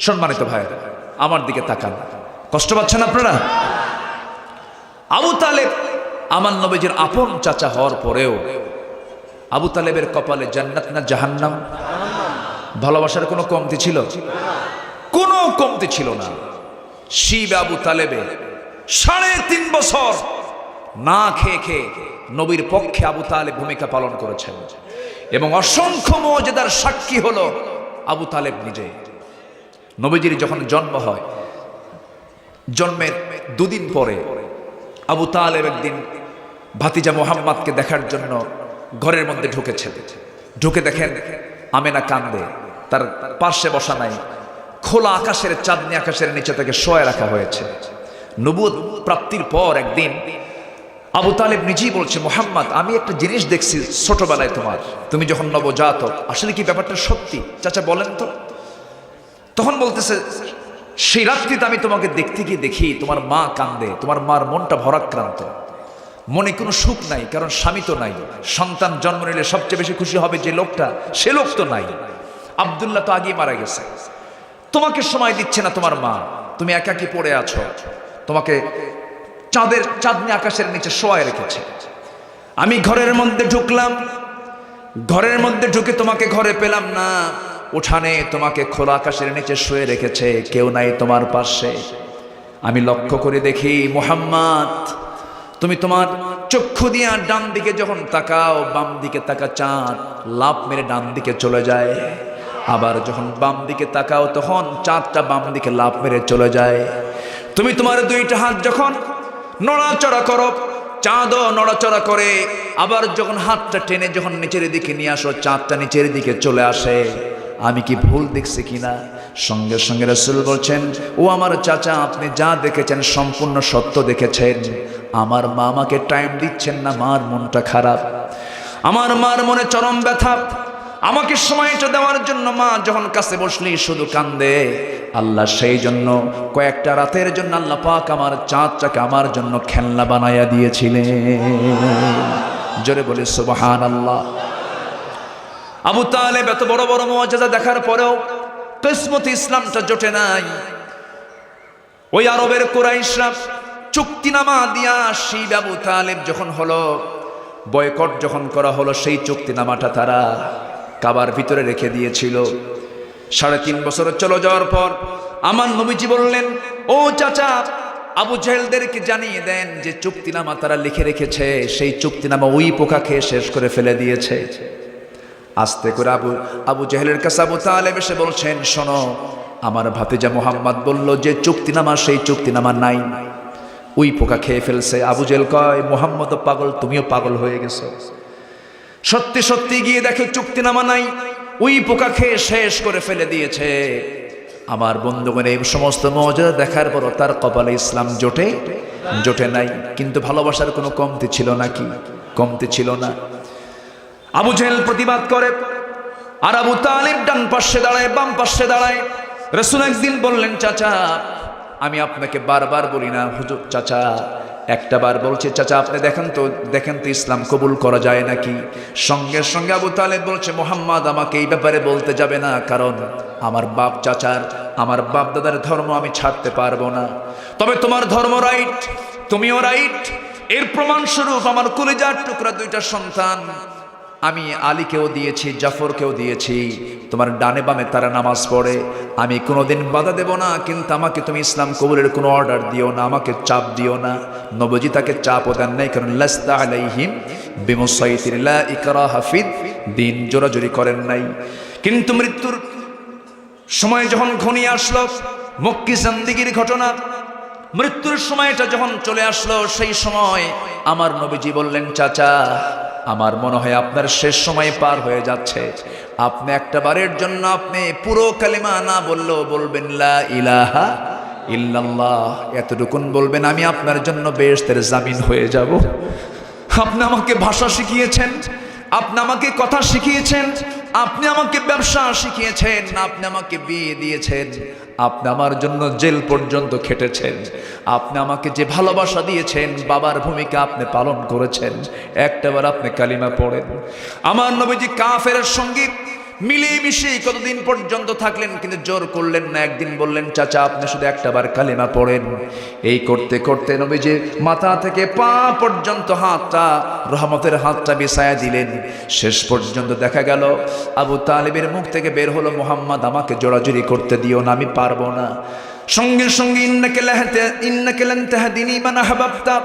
সম্মানিত ভাইরা, আমার দিকে তাকান। কষ্ট পাচ্ছেন আপনারা? আবু তালেব আমার নবীজির আপন চাচা হওয়ার পরেও আবু তালেবের কপালে জান্নাত না জাহান্নাম? ভালোবাসার কোনো কমতি ছিল? কোনো কমতি ছিল না। শিব আবু তালেবে 3.5 বছর না খেয়ে খেয়ে নবীর পক্ষে আবু তালেব ভূমিকা পালন করেছেন, এবং অসংখ্য মুজিজার সাক্ষী হলো আবু তালেব নিজে। নবীজির যখন জন্ম হয়, জন্মের 2 দিন পরে আবু তালেব একদিন ভাতিজা মুহাম্মদকে দেখার জন্য ঘরের মধ্যে ঢুকেছেন। ঢুকে দেখেন আমেনা কান্দে, তার পাশে বসা নাই, খোলা আকাশের চাঁদনি আকাশের নিচে তাকে শোয়া রাখা হয়েছে। নবুয়ত প্রাপ্তির পর একদিন আবু তালেব নিজেই বলছে, মুহাম্মদ, আমি একটা জিনিস দেখছি ছোটবেলায় তোমার, তুমি যখন নবজাতক। আসলে কি ব্যাপারটা সত্যি চাচা, বলেন তো? তখন বলতেছে, সেই রাত্রিতে আমি তোমাকে দেখতে গিয়ে দেখি তোমার মা কান্দে, তোমার মার মনটা ভরাক্রান্ত, মনে কোনো সুখ নাই, কারণ স্বামী তো নাই। সন্তান জন্ম নিলে সবচেয়ে বেশি খুশি হবে যে লোকটা, সে লোক তো নাই। আব্দুল্লাহ তো আগেই মারা গেছে, তোমাকে সময় দিচ্ছে না তোমার মা, তুমি একাকি পড়ে আছো, তোমাকে চাঁদনি আকাশের নিচে শোয়ায় রেখেছে। আমি ঘরের মধ্যে ঢুকলাম, ঘরের মধ্যে ঢুকে তোমাকে ঘরে পেলাম না, উঠানে তোমাকে খোলা আকাশের নিচে শুয়ে রেখেছে, কেউ নাই তোমার পাশে। আমি লক্ষ্য করে দেখি, মুহাম্মদ, তুমি তোমার চক্ষু দিয়ে ডান দিকে যখন তাকাও, বাম দিকে তাকা চাঁদ লাফ মেরে ডান দিকে চলে যায়, আবার যখন বাম দিকে তাকাও তখন চাঁদটা বাম দিকে লাফ মেরে চলে যায়। তুমি তোমার 2টা হাত যখন নড়াচড়া করো, চাঁদও নড়াচড়া করে, আবার যখন হাতটা টেনে যখন নিচের দিকে নিয়ে আসো, চাঁদটা নিচের দিকে চলে আসে। আমি কি ভুল দেখছি কিনা? সঙ্গে সঙ্গে রাসূল বলছেন, ও আমার চাচা, আপনি যা দেখেছেন সম্পূর্ণ সত্য দেখেছেন। আমার মা আমাকে টাইম দিচ্ছেন না, মার মনটা খারাপ, আমার মার মনে চরম ব্যথা। আমাকে সময়টা দেওয়ার জন্য মা যখন কাছে বসলি শুধু কান্দে। আল্লাহ সেই জন্য কয়েকটা রাতের জন্য আল্লাহ পাক আমার চাঁদটাকে আমার জন্য খেলনা বানাইয়া দিয়েছিলেন। জোরে বলে সুবহানাল্লাহ। আবু তালেব এত বড় বড় মুআজিজা দেখার পরেও কিসমত ইসলামটা জোটে নাই। ওই আরবের কুরাইশরা চুক্তিনামা দিয়া শিব আবু তালেব যখন হলো, বয়কট যখন করা হলো, সেই চুক্তিনামাটা তারা কাবার ভিতরে রেখে দিয়েছিল। 3.5 বছর চলে যাওয়ার পর আমার নবীজি বললেন, ও চাচা, আবু জেহেলদেরকে জানিয়ে দেন যে চুক্তিনামা তারা লিখে রেখেছে, সেই চুক্তিনামা ওই পোকা খেয়ে শেষ করে ফেলে দিয়েছে। আস্তে করে আবু জেহেলের কাছে আবু তালেব এসে বলছেন, শোনো, আমার ভাতিজা মুহাম্মদ বলল যে চুক্তিনামা, সেই চুক্তিনামা নাই, ওই পোকা খেয়ে ফেলছে। আবু জেহেল কয়, মুহাম্মদ পাগল, তুমিও পাগল হয়ে গেছো। সত্যি সত্যি গিয়ে দেখে চুক্তিনামা নাই, ওই পোকা খেয়ে শেষ করে ফেলে দিয়েছে। আমার বন্ধুগণ, এই সমস্ত মুআজিজা দেখার পর তার কপালে ইসলাম জোটে নাই। কিন্তু ভালোবাসার কোনো কমতি ছিল নাকি? কমতি ছিল না। আবু জেহেল প্রতিবাদ করে, আর আবু তালেব ডান পাশে দাঁড়ায়, বাম পাশে দাঁড়ায়। রাসূল একদিন বললেন, চাচা, আমি আপনাকে বারবার বলি না হুজুর, চাচা একটা বার বলছে, চাচা আপনি দেখেন তো ইসলাম কবুল করা যায় নাকি? সঙ্গে সঙ্গে আবু তালেব বলছে, মুহাম্মদ, আমাকে এই ব্যাপারে বলতে যাবে না, কারণ আমার বাপ চাচার, আমার বাপ দাদার ধর্ম আমি ছাড়তে পারবো না। তবে তোমার ধর্ম রাইট, তুমিও রাইট। এর প্রমাণস্বরূপ আমার কলিজার টুকরা 2টা সন্তান আমি আলীকেও দিয়েছি, জাফরকেও দিয়েছি। তোমার ডানে বামে তারা নামাজ পড়ে, আমি কোনোদিন বাধা দেব না, কিন্তু আমাকে তুমি ইসলাম কবুলের কোনো অর্ডার দিও না, আমাকে চাপ দিও না। নবীজি তাকে চাপও দেন নাই, কারণ লাস্তা আলাইহিম বিমুসাইতির, লা ইকরাহা ফিদ দ্বীন, জোরাজুরি করেন নাই। কিন্তু মৃত্যুর সময় যখন ঘনিয়ে আসলো, মক্কি জিন্দেগির ঘটনা, মৃত্যুর সময়টা যখন চলে আসলো, সেই সময় আমার নবীজি বললেন, চাচা আমার মনে হয় আপনার শেষ সময় পার হয়ে যাচ্ছে। আপনি একটা বারের জন্য আপনি পুরো কালিমা না বললেও বলবেন লা ইলাহা ইল্লাল্লাহ, এতটুকুন বলবেন, আমি আপনার জন্য বেহেশতের জামিন হয়ে যাব। আপনি আমাকে ভাষা শিখিয়েছেন, আপনি আমাকে কথা শিখিয়েছেন, আপনি আমাকে ব্যবসা শিখিয়েছেন, আপনি আমাকে বিয়ে দিয়েছেন, আপনি আমার জন্য জেল পর্যন্ত খেটেছেন, আপনি আমাকে যে ভালোবাসা দিয়েছেন, বাবার ভূমিকা আপনি পালন করেছেন। একটাবার আপনি কালিমা পড়েন। আমার নবীজি কাফেরের সঙ্গে মিলেমিশে কতদিন পর্যন্ত থাকলেন, কিন্তু জোর করলেন না। একদিন বললেন, চাচা আপনি শুধু একটাবার কালিমা পড়েন। এই করতে করতে নবীজি মাথা থেকে পা পর্যন্ত হাতটা, রহমতের হাতটা বিছায়া দিলেন। শেষ পর্যন্ত দেখা গেল আবু তালেবের মুখ থেকে বের হলো, মুহাম্মদ আমাকে জোড়াজুড়ি করতে দিও না, আমি পারবো না। সঙ্গে সঙ্গে ইন্নাকা লান তাহদিনি মান আহবাবতা,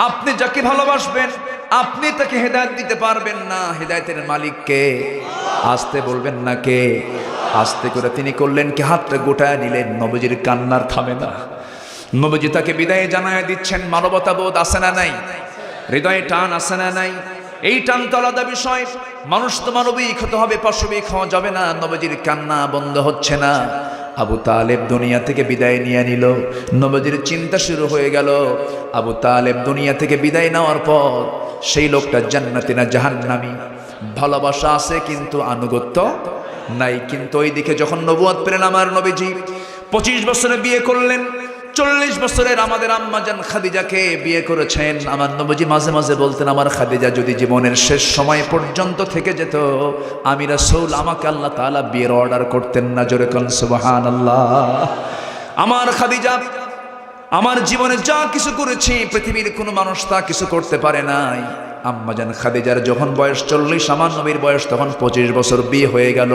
আপনি যাকে ভালোবাসবেন আপনি তাকে হেদায়েত দিতে পারবেন না, হেদায়েতের মালিক কে? আসতে বলবেন না কে? আস্তে করে তিনি করলেন কি, হাতটা গোটায় নিলেন। নবীজির কান্নার থামে না। নবীজি তাকে বিদায় জানায় দিচ্ছেন। মানবতা বোধ আছে না নাই? হৃদয়ে টান আছে না নাই? এই টান তো আলাদা বিষয়। মানুষ তো মানবিক হতে হবে, পাশবিক হওয়া যাবে না। নবীজির কান্না বন্ধ হচ্ছে না। আবু তালেব দুনিয়া থেকে বিদায় নিয়ে নিল। নবীজির চিন্তা শুরু হয়ে গেল, আবু তালেব দুনিয়া থেকে বিদায় নেওয়ার পর সেই লোকটা জান্নাতি না জাহান্নামী? ভালোবাসা আছে কিন্তু আনুগত্য নাই। কিন্তু ওইদিকে যখন নবুয়ত পেলেন আমার নবীজি, 25 বছরে বিয়ে করলেন। 40 বছরের আমাদের আম্মাজান খাদিজাকে বিয়ে করেছেন। আমার নবীজি মাঝে মাঝে বলতেন, আমার খাদিজা যদি জীবনের শেষ সময় পর্যন্ত থেকে যেত, আমি রাসূল, আমাকে আল্লাহ তাআলা বিয়ের অর্ডার করতেন না। জোরে কোন সুবহানাল্লাহ। আমার খাদিজা আমার জীবনে যা কিছু করেছি, পৃথিবীর কোনো মানুষ তা কিছু করতে পারে নাই। আম্মাজান খাদিজার যখন বয়স 40, আমার নবীর বয়স তখন 25 বছর, বিয়ে হয়ে গেল।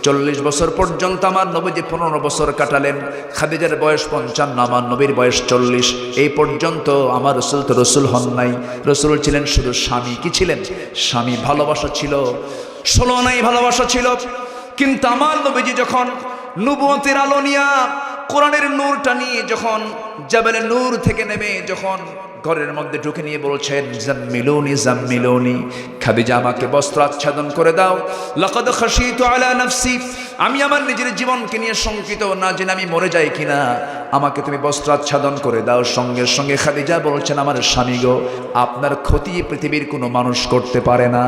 40 বছর পর্যন্ত আমার নবীজি 15 বছর কাটালেন। খাদিজার বয়স 55, আমার নবীর বয়স 40। এই পর্যন্ত আমার রসুল তো রসুল হন নাই। রসুল ছিলেন শুধু স্বামী। কি ছিলেন? স্বামী। ভালোবাসা ছিল, ষোলনাই ভালোবাসা ছিল। কিন্তু আমার নবীজি যখন নবুয়তের আলো নিয়ে, কোরআনের নূরটা নিয়ে যখন জাবালে নূর থেকে নেমে যখন ঘরের মধ্যে ঢুকে নিয়ে বলছেন, জাম্মিলুনি জাম্মিলুনি, খাদিজা আমাকে বস্ত্র আচ্ছাদন করে দাও। লাকাদ খাশিতু আলা নাফসি, আমি আমার নিজের জীবনকে নিয়ে শঙ্কিত, না জেনে আমি মরে যাই কিনা, আমাকে তুমি বস্ত্র আচ্ছাদন করে দাও। সঙ্গে সঙ্গে খাদিজা বলছেন, আমার স্বামী গো, আপনার ক্ষতি পৃথিবীর কোনো মানুষ করতে পারে না।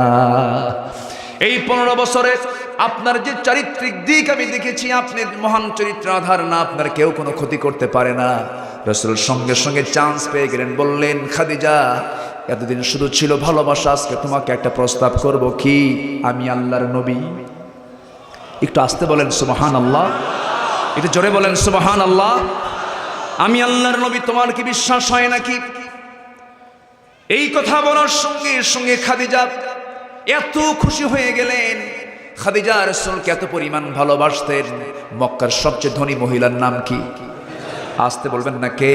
এই 15 বছরে আপনার যে চারিত্রিক দিক আমি দেখেছি, আপনি মহান চরিত্র আধার না, আপনার কেউ কোনো ক্ষতি করতে পারে না। রাসূল সঙ্গে সঙ্গে চান্স পেয়ে গেলেন, বললেন, খাদিজা এতদিন শুধু ছিল ভালোবাসা, আজকে তোমাকে একটা প্রস্তাব করব। কি? আমি আল্লাহর নবী। একটু আস্তে বলেন সুবহানাল্লাহ, একটু জোরে বলেন সুবহানাল্লাহ। আমি আল্লাহর নবী, তোমার কি বিশ্বাস হয় নাকি? এই কথা বলার সঙ্গে সঙ্গে খাদিজা এত খুশি হয়ে গেলেন। খাদিজা রাসূলকে এত পরিমাণ ভালোবাসতেন। মক্কার সবচেয়ে ধনী মহিলার নাম কি? আসতে বলবেন না কে?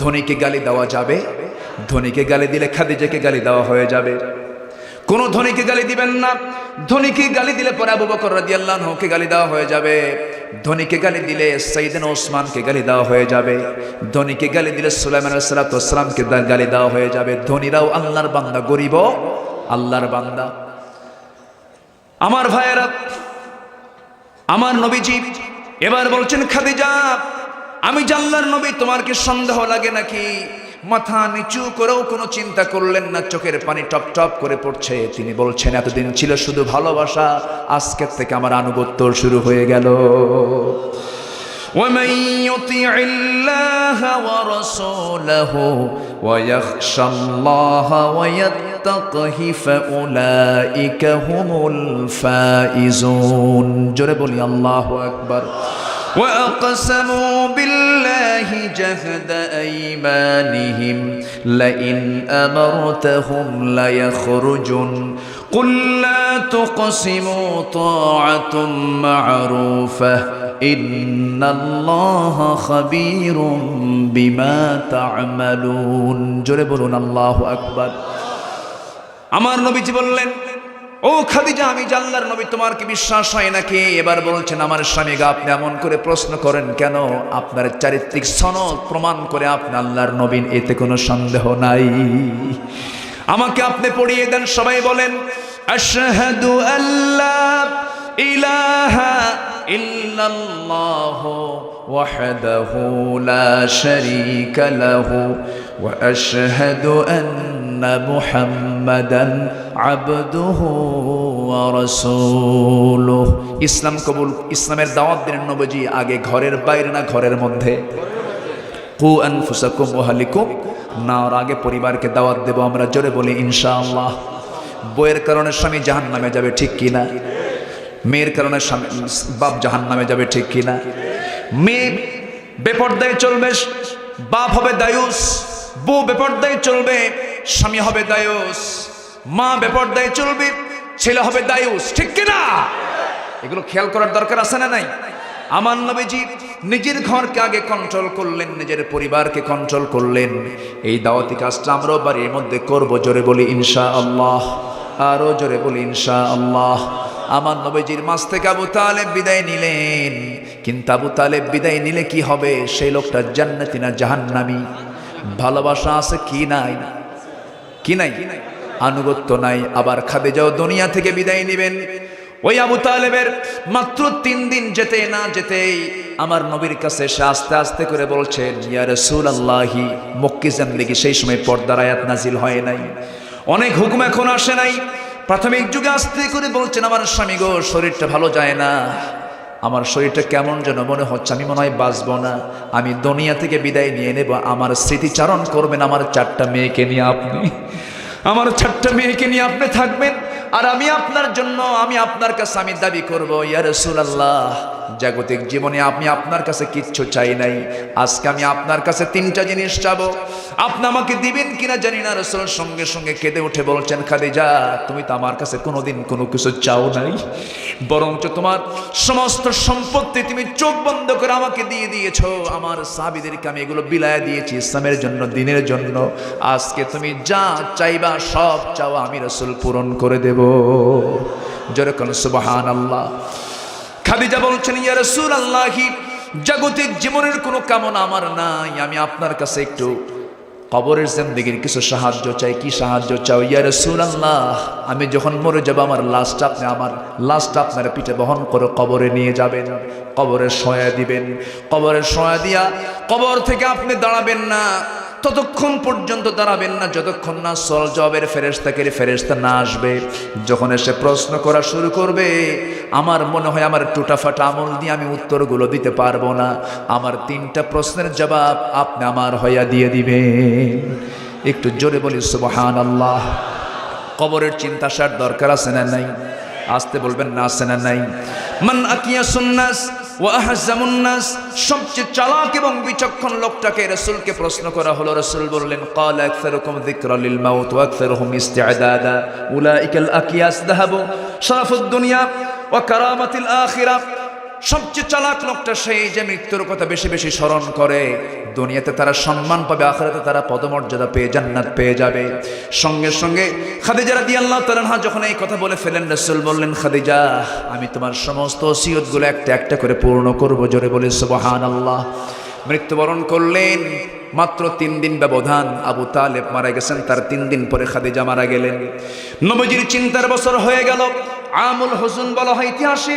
ধনীকে গালি দেওয়া যাবে? ধনীকে গালি দিলে খাদিজাকে গালি দেওয়া হয়ে যাবে। কোন ধনীকে গালি দিবেন না। ধনীকে গালি দিলে পরে আবু বকর রাদিয়াল্লাহু আনহুকে গালি দেওয়া হয়ে যাবে। ধনীকে গালি দিলে সাইয়েদনা ওসমানকে গালি দেওয়া হয়ে যাবে। ধনীকে গালি দিলে সুলাইমান আলাইহিস সালাতু ওয়াস সালামকে গালি দেওয়া হয়ে যাবে। ধনীরাও আল্লাহর বান্দা, গরিবও আল্লাহর বান্দা। আমার ভাইয়েরা, আমার নবীজি এবার বলছেন, খাদিজা আমি যে আল্লাহর নবী, তোমার কি সন্দেহ লাগে নাকি? মাথা নিচু করেও কোনো চিন্তা করলেন না, চোখের পানি টপ টপ করে পড়ছে। তিনি বলছেন, এতদিন ছিল শুধু ভালোবাসা, আজকের থেকে আমার আনুগত্য শুরু হয়ে গেল। ومن يطع الله ورسوله ويخشى الله ويتقه فأولئك هم الفائزون। জোরে বলি আল্লাহু আকবার। وأقسموا بالله جهد أيمانهم لئن أمرتهم ليخرجن قل لا تقسموا طاعة معروفة إن الله خبير بما تعملون। জোরে বলুন আল্লাহু আকবার। আমার নবীজি বললেন, ও খাদিজা আমি যে আল্লাহর নবী, তোমার কি বিশ্বাস হয় নাকি? এবার বলছেন, আমার স্বামী গা, আপনি এমন করে প্রশ্ন করেন কেন? আপনার চারিত্রিক সনদ প্রমাণ করে আপনি আল্লাহর নবী, এতে কোনো সন্দেহ নাই। আমাকে আপনি পড়িয়ে দেন। সবাই বলেন আশহাদু আল্লা ইলাহা ইল্লাল্লাহ ওয়াহদাহু লা শারীকা লাহু ওয়া আশহাদু আন্না মুহাম্মাদান আবদুহু ওয়া রাসূলুহু। ইসলাম কবুল, ইসলামের দাওয়াত দিলেন নবীজি আগে ঘরের বাইরে না ঘরের মধ্যে? কু আনফুসাকুম ওয়া আহলিকুম নার, আগে পরিবারকে দাওয়াত দেব আমরা। জোরে বলি ইনশাআল্লাহ। বইয়ের কারণে স্বামী জাহান্নামে যাবে, ঠিক কিনা? মেয়ের কারণে বাপ জাহান্নামে যাবে, ঠিক কিনা? মেয়ে বেপরদায় চলবে, বাপ হবে দায়ুস। বউ বেপরদায় চলবে, স্বামী হবে দায়ুস। মা বেপরদায় চলবে, ছেলে হবে দায়ুস, ঠিক কিনা? এগুলো খেয়াল করার দরকার আছে না নাই? আমার নবীজি নিজের ঘরকে আগে কন্ট্রোল করলেন, নিজের পরিবারকে কন্ট্রোল করলেন। এই দাওয়াতি কাজটা আমরাও বাড়ির মধ্যে করব। জোরে বলি ইনশাআল্লাহ, আরো জোরে বলি ইনশাআল্লাহ। আমার নবীজির মাঝ থেকে আবু তালেব বিদায় নিলেন, কিন্তু আবু তালেব বিদায় নিলে কি হবে? সেই লোকটা জান্নাতি না জাহান্নামী? ভালোবাসা আছে কি নাই? কি নাই? আনুগত্য নাই। আবার খাদিজাও দুনিয়া থেকে বিদায় নেবেন। ওই আবু তালেবের মাত্র 3 দিন যেতে না যেতেই আমার নবীর কাছে সে আস্তে আস্তে করে বলছেন, ইয়া রাসূলুল্লাহি, মক্কি জিন্দেগি সেই সময় পর্দার আয়াত নাজিল হয় নাই, অনেক হুকুম এখন আসে নাই। প্রাথমিক যুগে আস্তে করে বলছেন, আমার স্বামী গো, শরীরটা ভালো যায় না, আমার শরীরটা কেমন যেন মনে হচ্ছে, আমি মনে হয় বাঁচবো না, আমি দুনিয়া থেকে বিদায় নিয়ে নেব। আমার স্মৃতিচারণ করবেন আমার 4টা মেয়েকে নিয়ে আপনি, আমার 4টা মেয়েকে নিয়ে আপনি থাকবেন। আর আমি আপনার জন্য, আমি আপনার কাছে আমি দাবি করব, ইয়া রাসূলুল্লাহ, জাগতিক জীবনে আমি আপনার কাছে কিচ্ছু চাই নাই, আজকে আমি আপনার কাছে 3টা জিনিস চাবো, আপনি আমাকে দিবেন কিনা জানি না। রাসূল সঙ্গে সঙ্গে কেঁদে উঠে বলছেন, খাদিজা, তুমি তো আমার কাছে কোনোদিন কোনো কিছু চাও নাই, বরঞ্চ তোমার সমস্ত সম্পত্তি তুমি চোখ বন্ধ করে আমাকে দিয়ে দিয়েছো। আমার সাহাবীদেরকে আমি এগুলো বিলায় দিয়েছি ইসলামের জন্য, দ্বীনের জন্য। আজকে তুমি যা চাইবা সব চাওয়া আমি রাসূল পূরণ করে দেব। জোরে কোন সুবহানাল্লাহ। খাদিজা বলছেন, ইয়া রাসূলুল্লাহি, জাগতিক জীবনের কোনো কামনা আমার নাই, আমি আপনার কাছে একটু কবরের জিন্দেগির কিছু সাহায্য চাই। কি সাহায্য চাও? ইয়া রাসূলুল্লাহ, আমি যখন মরে যাব আমার লাশটা আপনার পিঠে বহন করে কবরে নিয়ে যাবেন, কবরে শোয়া দিবেন। কবরে শোয়া দিয়া কবর থেকে আপনি দাঁড়াবেন না, ততক্ষণ পর্যন্ত দাঁড়াবেন না যতক্ষণ না সল জবের ফেরেশতা না আসবে। যখন এসে প্রশ্ন করা শুরু করবে, আমার মনে হয় আমার টুটাফাটা আমল দিয়ে আমি উত্তরগুলো দিতে পারবো না, আমার 3টা প্রশ্নের জবাব আপনি আমার হইয়া দিয়ে দিবেন। একটু জোরে বলি সুবহানাল্লাহ। কবরের চিন্তা আসার দরকার আছে না নাই? আসতে বলবেন না, আছে না নাই? মান আকিয়াসুন নাস ওয়া আহজামুন নাস, সবচেয়ে চালাক এবং বিচক্ষণ লোকটাকে রাসূলকে প্রশ্ন করা হলো। রাসূল বললেন, ক্বালা আকসারুকুম যিকরা লিল মাউত ওয়া আকসারুহুম ইস্তি'দাদা উলাইকাল আকিয়াস যাহাবু শারাফুদ দুনিয়া ওয়া কারামাতিল আখিরাহ। সবচেয়ে চালাক লোকটা সেই যে মৃত্যুর কথা বেশি বেশি স্মরণ করে। দুনিয়াতে তারা সম্মান পাবে, আখিরাতে তারা পদমর্যাদা পেয়ে জান্নাত পেয়ে যাবে। সঙ্গে সঙ্গে খাদিজা রাদিয়াল্লাহু তাআলা আনহা যখন এই কথা বলে ফেলেন, রাসূল বললেন, খাদিজা, আমি তোমার সমস্ত ওসিয়তগুলো একটা একটা করে পূর্ণ করব। জোরে বলে সুবহানাল্লাহ। মৃত্যুবরণ করলেন। মাত্র 3 দিন ব্যবধান, আবু তালেব মারা গেছেন, তার 3 দিন পরে খাদিজা মারা গেলেন। নবীজির চিন্তার বছর হয়ে গেল। আমুল হুজুন বলা হয় ইতিহাসে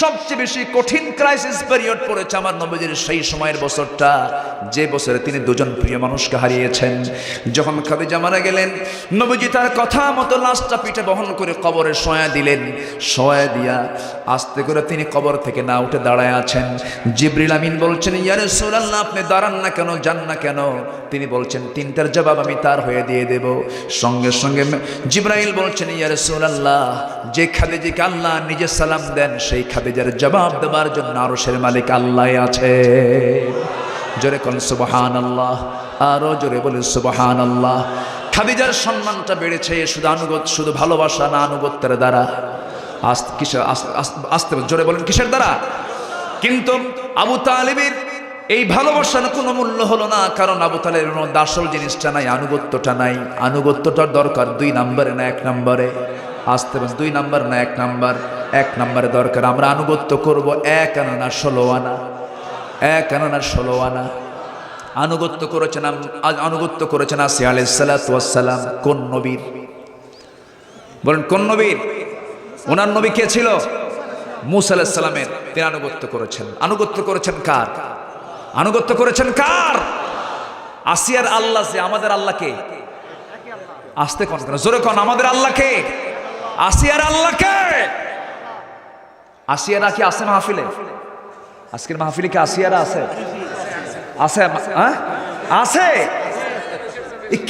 সবচেয়ে বেশি কঠিন ক্রাইসিস পিরিয়ড পড়েছে আমার নবীজির সেই সময়ের বছরটা, যে বছরে তিনি 2জন প্রিয় মানুষকে হারিয়েছেন। যখন খাদিজা মারা গেলেন, নবীজি তার কথা মতো লাশটা পিঠে বহন করে কবরে শোয়া দিলেন। শোয়া দিয়া আস্তে করে তিনি কবর থেকে না উঠে দাঁড়ায় আছেন। জিবরিল আমিন বলছেন, ইয়া রাসূলুল্লাহ, আপনি দাঁড়ান না কেন, যান না কেন? তিনি বলছেন, 3টার জবাব আমি তার হয়ে দিয়ে দেব। সঙ্গে সঙ্গে জিবরাইল বলছেন, ইয়া রাসূলুল্লাহ, যে খাদিজাকে আল্লাহ নিজে সালাম দেন, সেই খাদিজার জবাব দেওয়ার জন্য আরশের মালিক আল্লাহ আছে। জোরে কোন সুবহানাল্লাহ, আরো জোরে বলে সুবহানাল্লাহ। খাদিজার সম্মানটা বেড়েছে শুধু ভালোবাসা না, আনুগত্যের দ্বারা। আস্তে জোরে বলেন, কিসের দ্বারা? কিন্তু আবু তালেবের এই ভালোবাসার কোনো মূল্য হলো না, কারণ আবু তালেবের মধ্যে আসল জিনিসটা নাই, আনুগত্যটা নাই। আনুগত্যটার দরকার 2 নম্বরে না 1 নম্বরে? আসতে 2 নম্বর না 1 নম্বর? 1 নম্বরে দরকার। আমরা আনুগত্য করব 1 আনা না 16 আনা, 1 আনা না 16 আনা। আনুগত্য করেছেন আসিয়া আলাইহিস সালাতু ওয়াস সালাম কোন নবীর? বলেন কোন নবীর? ওনার নবী কে ছিল? মূসা আলাইহিস সালামের। তিনি আনুগত্য করেছেন। আনুগত্য করেছেন কার? আনুগত্য করেছেন কার? আসিয়ার আল্লাহ। যে আমাদের আল্লাহ কে? আসতে কোন কেন, জোরে কোন, আমাদের আল্লাহ কে? আসিয়ার আল্লাহ কে? আসিয়ারা কি আছে মাহফিলে? আজকের মাহফিলে কি আসিয়ারা আছে? আছে, হ্যাঁ আছে।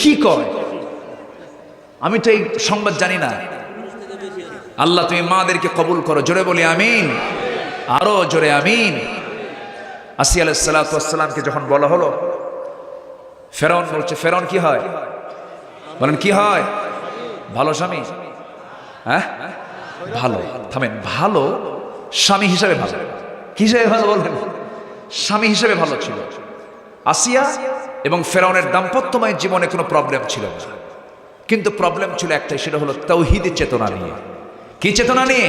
কি কয়? আমি তো এই সংবাদ জানি না। আল্লাহ তুমি মাদেরকে কবুল করো, জোরে বলি আমিন, আরো জোরে আমিন। আসিয়া আলাইহিস সালাতু ওয়াস সালামকে যখন বলা হলো, ফেরাউন বলছে, ফেরাউন কি হয়? বলেন কি হয়? ভালো স্বামী, হ্যাঁ ভালো, থামেন, ভালো স্বামী হিসেবে ভালো। কি হিসেবে ভালো বলেন? স্বামী হিসেবে ভালো ছিল। আসিয়া এবং ফেরাউনের দাম্পত্যময় জীবনে কোনো প্রবলেম ছিল না, কিন্তু প্রবলেম ছিল একটাই, সেটা হলো তাওহীদের চেতনা নিয়ে। কি চেতনা নিয়ে?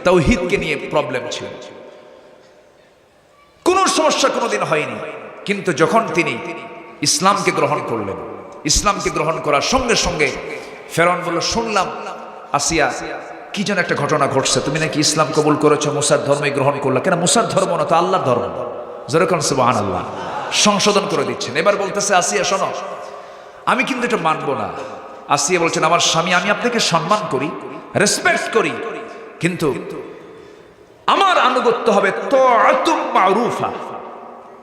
তাওহীদকে নিয়ে প্রবলেম ছিল। কোনো সমস্যা কোনোদিন হয়নি, কিন্তু যখন তিনি ইসলামকে গ্রহণ করলেন, ইসলামকে গ্রহণ করার সঙ্গে সঙ্গে ফেরাউন বলল, শুনলাম আসিয়া কি যেন একটা ঘটনা ঘটছে, তুমি নাকি ইসলাম কবুল করেছো, মুসার ধর্মই গ্রহণ করলা। কেন মুসার ধর্ম না তো আল্লাহর ধর্ম। যেরকম সুবহানাল্লাহ, সংশোধন করে দিচ্ছেন। এবার বলতেছে, আসিয়া শোনো, আমি কিন্তু এটা মানবো না। আসিয়া বলছেন, আমার স্বামী, আমি আপনাকে সম্মান করি, রেসপেক্ট করি, কিন্তু আমার আনুগত্য হবে তাআতুম মারুফা,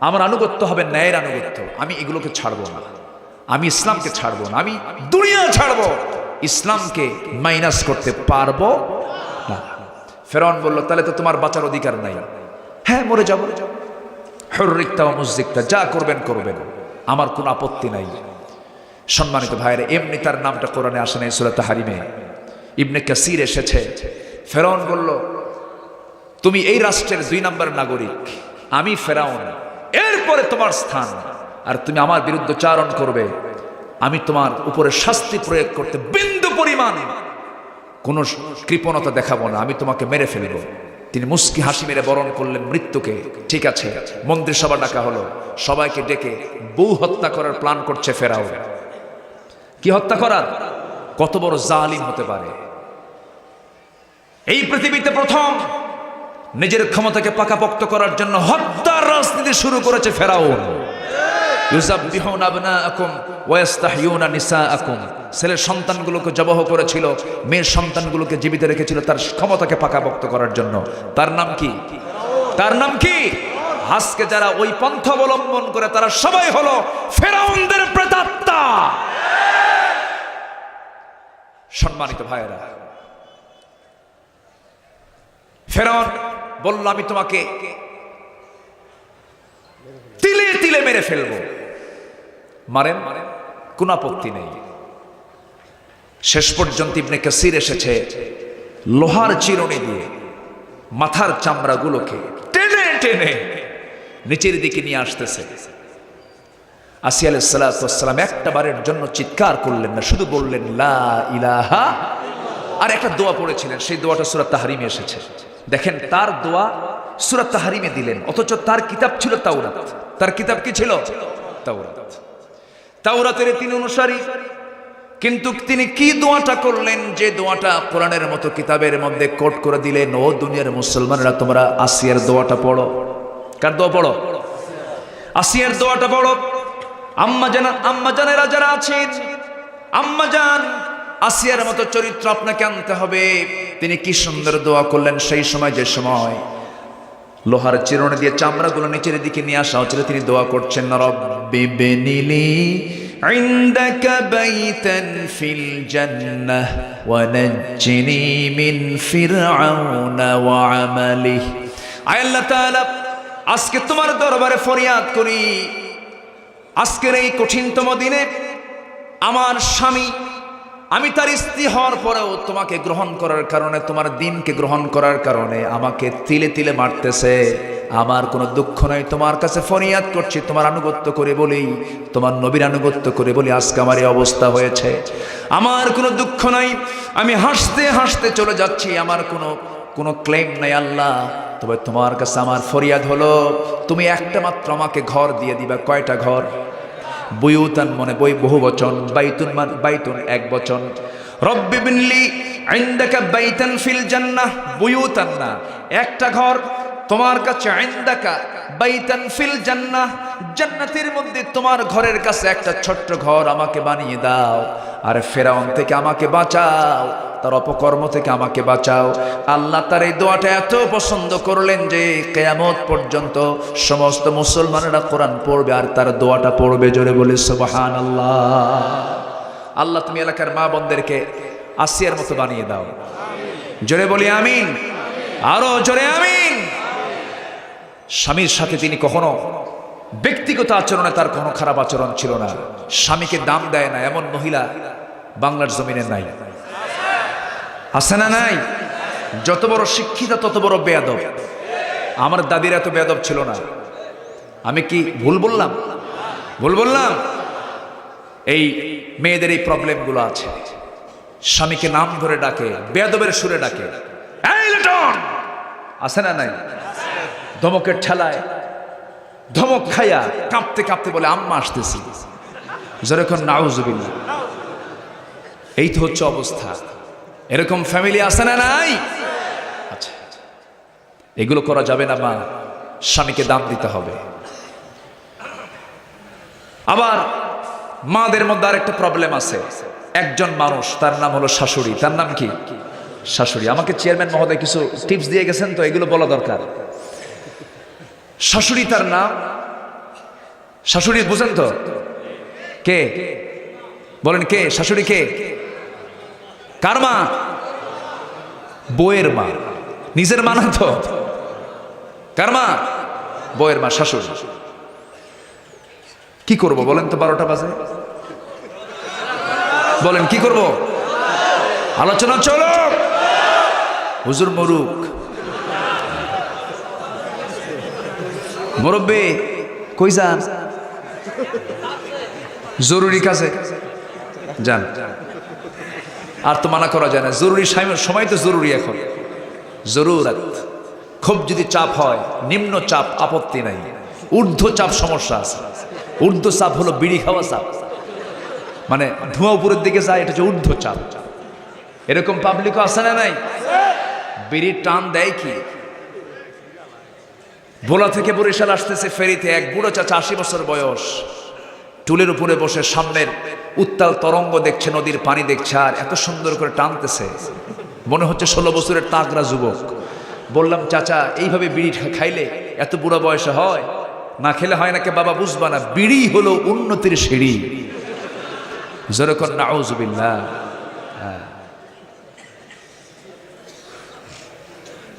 আমার আনুগত্য হবে ন্যায়ের আনুগত্য। আমি এগুলোকে ছাড়বো না, আমি ইসলামকে ছাড়বো না, আমি দুনিয়া ছাড়বো, ইসলামকে মাইনাস করতে পারবো না। ফেরাউন বলল, তাহলে তো তোমার বাঁচার অধিকার নাই। হ্যাঁ, মরে যাবো, হুররিকতা ওয়া মুযযিকতা, যা করবেন করবেন, আমার কোনো আপত্তি নাই। সম্মানিত ভাইরা, এমনি তার নামটা কোরআনে আসে নাই, সূরা তাহরিমে ইবনে কাসির এসেছে। ফেরাউন বলল, তুমি এই রাষ্ট্রের 2 নম্বর নাগরিক, আমি ফেরাউন, এরপরে তোমার স্থান, আর তুমি আমার বিরুদ্ধে চারণ করবে, আমি তোমার উপরে শাস্তি প্রয়োগ করতে বিন্দু পরিমাণ কোনো কৃপণতা দেখাবো না, আমি তোমাকে মেরে ফেলব। তিনি মুস্কি হাসি মেরে বরণ করলেন মৃত্যুকে। ঠিক আছে, মন্ত্রিসভা ডাকা হলো, সবাইকে ডেকে বউ হত্যা করার প্ল্যান করছে ফেরাউন। কি হত্যা করার? কত বড় জালিম হতে পারে! এই পৃথিবীতে প্রথম নিজের ক্ষমতাকে পাকাপোক্ত করার জন্য হত্যার রাজনীতি শুরু করেছে ফেরাউন। ইউযাববিহুনা আবনাআকুম ওয়া ইস্তাহয়ুনা নিসাআকুম, ছেলের সন্তানগুলোকে জবাহ করেছিল, মেয়ের সন্তানগুলোকে জীবিত রেখেছিল তার ক্ষমতাকে পাকাপোক্ত করার জন্য। তার নাম কি? তার নাম কি? আজকে যারা ওই পন্থা অবলম্বন করে তারা সবাই হলো ফেরাউনদের প্রেতাত্মা। সম্মানিত ভাইয়েরা, ফেরাউন বলল, আমি তোমাকে তিলে তিলে মেরে ফেলবো, মারেন, কোন আপত্তি নেই। শেষ পর্যন্ত ইবনে কাসির এসেছে, লোহার চিরুনি দিয়ে মাথার চামড়াগুলোকে টেনে টেনে নিচের দিকে নিয়ে আসতেছে। আসিয়া আলাইহিস সালাতু ওয়াস সালাম একটা বারের জন্য চিৎকার করলেন না, শুধু বললেন লা ইলাহা, আর একটা দোয়া পড়েছিলেন, সেই দোয়াটা সূরা তাহরিমে এসেছে। দেখেন, তার দোয়া সূরা তাহরিমে দিলেন, অথচ তার কিতাব ছিল তাওরাত। তার কিতাব কি ছিল? তাওরাত। তাওরাতের তিনি অনুসারী, কিন্তু তিনি কি দোয়াটা করলেন, যে দোয়াটা কোরআনের মতো কিতাবের মধ্যে কোট করে দিলেন, ও দুনিয়ার মুসলমানরা, তোমরা আসিয়ার দোয়াটা পড়ো। কার দোয়া পড়ো? আসিয়ার দোয়াটা পড়ো। আম্মা জানেরা যারা আছেন, আম্মা জান, আসিয়ার মতো চরিত্র আপনাকে আনতে হবে। তিনি কি সুন্দর দোয়া করলেন সেই সময়, যে সময় লোহার চিরুনি দিয়ে চামড়াগুলো নিচের দিকে নিয়ে আসা হচ্ছিল, তিনি দোয়া করছেন, রব্বি বিনিলি ইনদাকা বাইতান ফিল জান্নাহ ওয়া নাজ্জিনি মিন ফিরআউনা ওয়া আমালিহি। আয় আল্লাহ তাআলা, আজকে তোমার দরবারে ফরিয়াদ করি, আজকের এই কঠিনতম দিনে আমার স্বামী, আমি তার স্ত্রী হওয়ার পরেও তোমাকে গ্রহণ করার কারণে, তোমার দিনকে গ্রহণ করার কারণে আমাকে তিলে তিলে মারতেছে। আমার কোনো দুঃখ নাই, তোমার কাছে ফরিয়াদ করছি, তোমার আনুগত্য করে বলি, তোমার নবীর আনুগত্য করে বলি আজকে আমার এই অবস্থা হয়েছে। আমার কোনো দুঃখ নাই, আমি হাসতে হাসতে চলে যাচ্ছি, আমার কোনো ক্লেম নাই। আল্লাহ, তবে তোমার কাছে আমার ফরিয়াদ হলো তুমি একটা মাত্র আমাকে ঘর দিয়ে দিবা। কয়টা ঘর? বুয়ুতান মনে বই বহু বচন, বাইতুন বাইতুন এক বচন। রব্বি বিনলি ইনদাকা বাইতান ফিল জান্নাহ, বুয়ুতান না, একটা ঘর তোমার কাছে, ইনদাকা বাইতান ফিল জান্নাহ, জান্নাতের মধ্যে তোমার ঘরের কাছে একটা ছোট্ট ঘর আমাকে বানিয়ে দাও। আর ফেরাউন থেকে আমাকে বাঁচাও, তার অপকর্ম থেকে আমাকে বাঁচাও। আল্লাহ তার এই দোয়াটা এত পছন্দ করলেন যে কিয়ামত পর্যন্ত সমস্ত মুসলমানেরা কোরআন পড়বে আর তার দোয়াটা পড়বে। জোরে বলে সুবহানাল্লাহ। আল্লাহ তুমি এলাকার মা বোনদেরকে আসিয়ার মতো বানিয়ে দাও। জোরে বলি আমিন, আরো জোরে আমিন। স্বামীর সাথে তিনি কখনো ব্যক্তিগত আচরণে তার কোনো খারাপ আচরণ ছিল না। স্বামীকে দাম দেয় না এমন মহিলা বাংলার জমিনে নাই, আছে না নাই? যত বড় শিক্ষিতা তত বড় বেয়াদব। আমার দাদির এত বেয়াদব ছিল না। আমি কি ভুল বললাম? ভুল বললাম? এই মেয়েদের এই প্রবলেমগুলো আছে। স্বামীকে নাম ধরে ডাকে, বেয়াদবের সুরে ডাকে, এই লিটন, আছে না নাই? ধমকের ঠেলায় ধমক খাইয়া কাঁপতে কাঁপতে বলে আম্মা আসতেছি। যেরকম নাউজুবিল্লাহ। এই তো হচ্ছে অবস্থা। এরকম ফ্যামিলি আছে না নাই? আচ্ছা, এগুলো করা যাবে না মা, স্বামীকে দাম দিতে হবে। আবার মাদের মধ্যে আরেকটা প্রবলেম আছে। একজন মানুষ, তার নাম হলো শাশুড়ি। তার নাম কি? শাশুড়ি। আমাকে চেয়ারম্যান মহোদয় কিছু টিপস দিয়ে গেছেন, তো এগুলো বলা দরকার। শাশুড়ি তার নাম। শাশুড়ি বুঝেন তো? কে বলেন? কে শাশুড়ি? কে? কার মা? বউয়ের মা। নিজের মা না তো। কার মা? বউয়ের মা, শাশুড়ি। কি করব বলেন তো? 12টা বাজে। বলেন কি করব? আলোচনা চলো। হুজুর মরুক, মুরব্বি কই যান? জরুরি কাজে যান। আর তো মানা করা যায় না, জরুরি সময় তো জরুরি। এখন জরুরত। খুব যদি চাপ হয়, নিম্ন চাপ আপত্তি নাই, ঊর্ধ্ব চাপ সমস্যা আছে। ঊর্ধ্ব চাপ হলো বিড়ি খাওয়া চাপ, মানে ধোঁয়া উপরের দিকে যায়, এটা হচ্ছে ঊর্ধ্ব চাপ। এরকম পাবলিকও আছে না নাই? বিড়ির টান দেয় কি? ভোলা থেকে বরিশাল আসতেছে ফেরিতে এক বুড়ো চাচা, 80 বছর বয়স, টুলের উপরে বসে সামনের উত্তাল তরঙ্গ দেখছে, নদীর পানি দেখছে, আর এত সুন্দর করে টানতেছে, মনে হচ্ছে 16 বছরের তাগড়া যুবক। বললাম, চাচা এইভাবে বিড়ি খাইলে এত বুড়ো বয়সে হয়? না খেলে হয় নাকি? বাবা বুঝবা না, বিড়ি হলো উন্নতির সিঁড়ি। যেরকম নাউজুবিল্লাহ।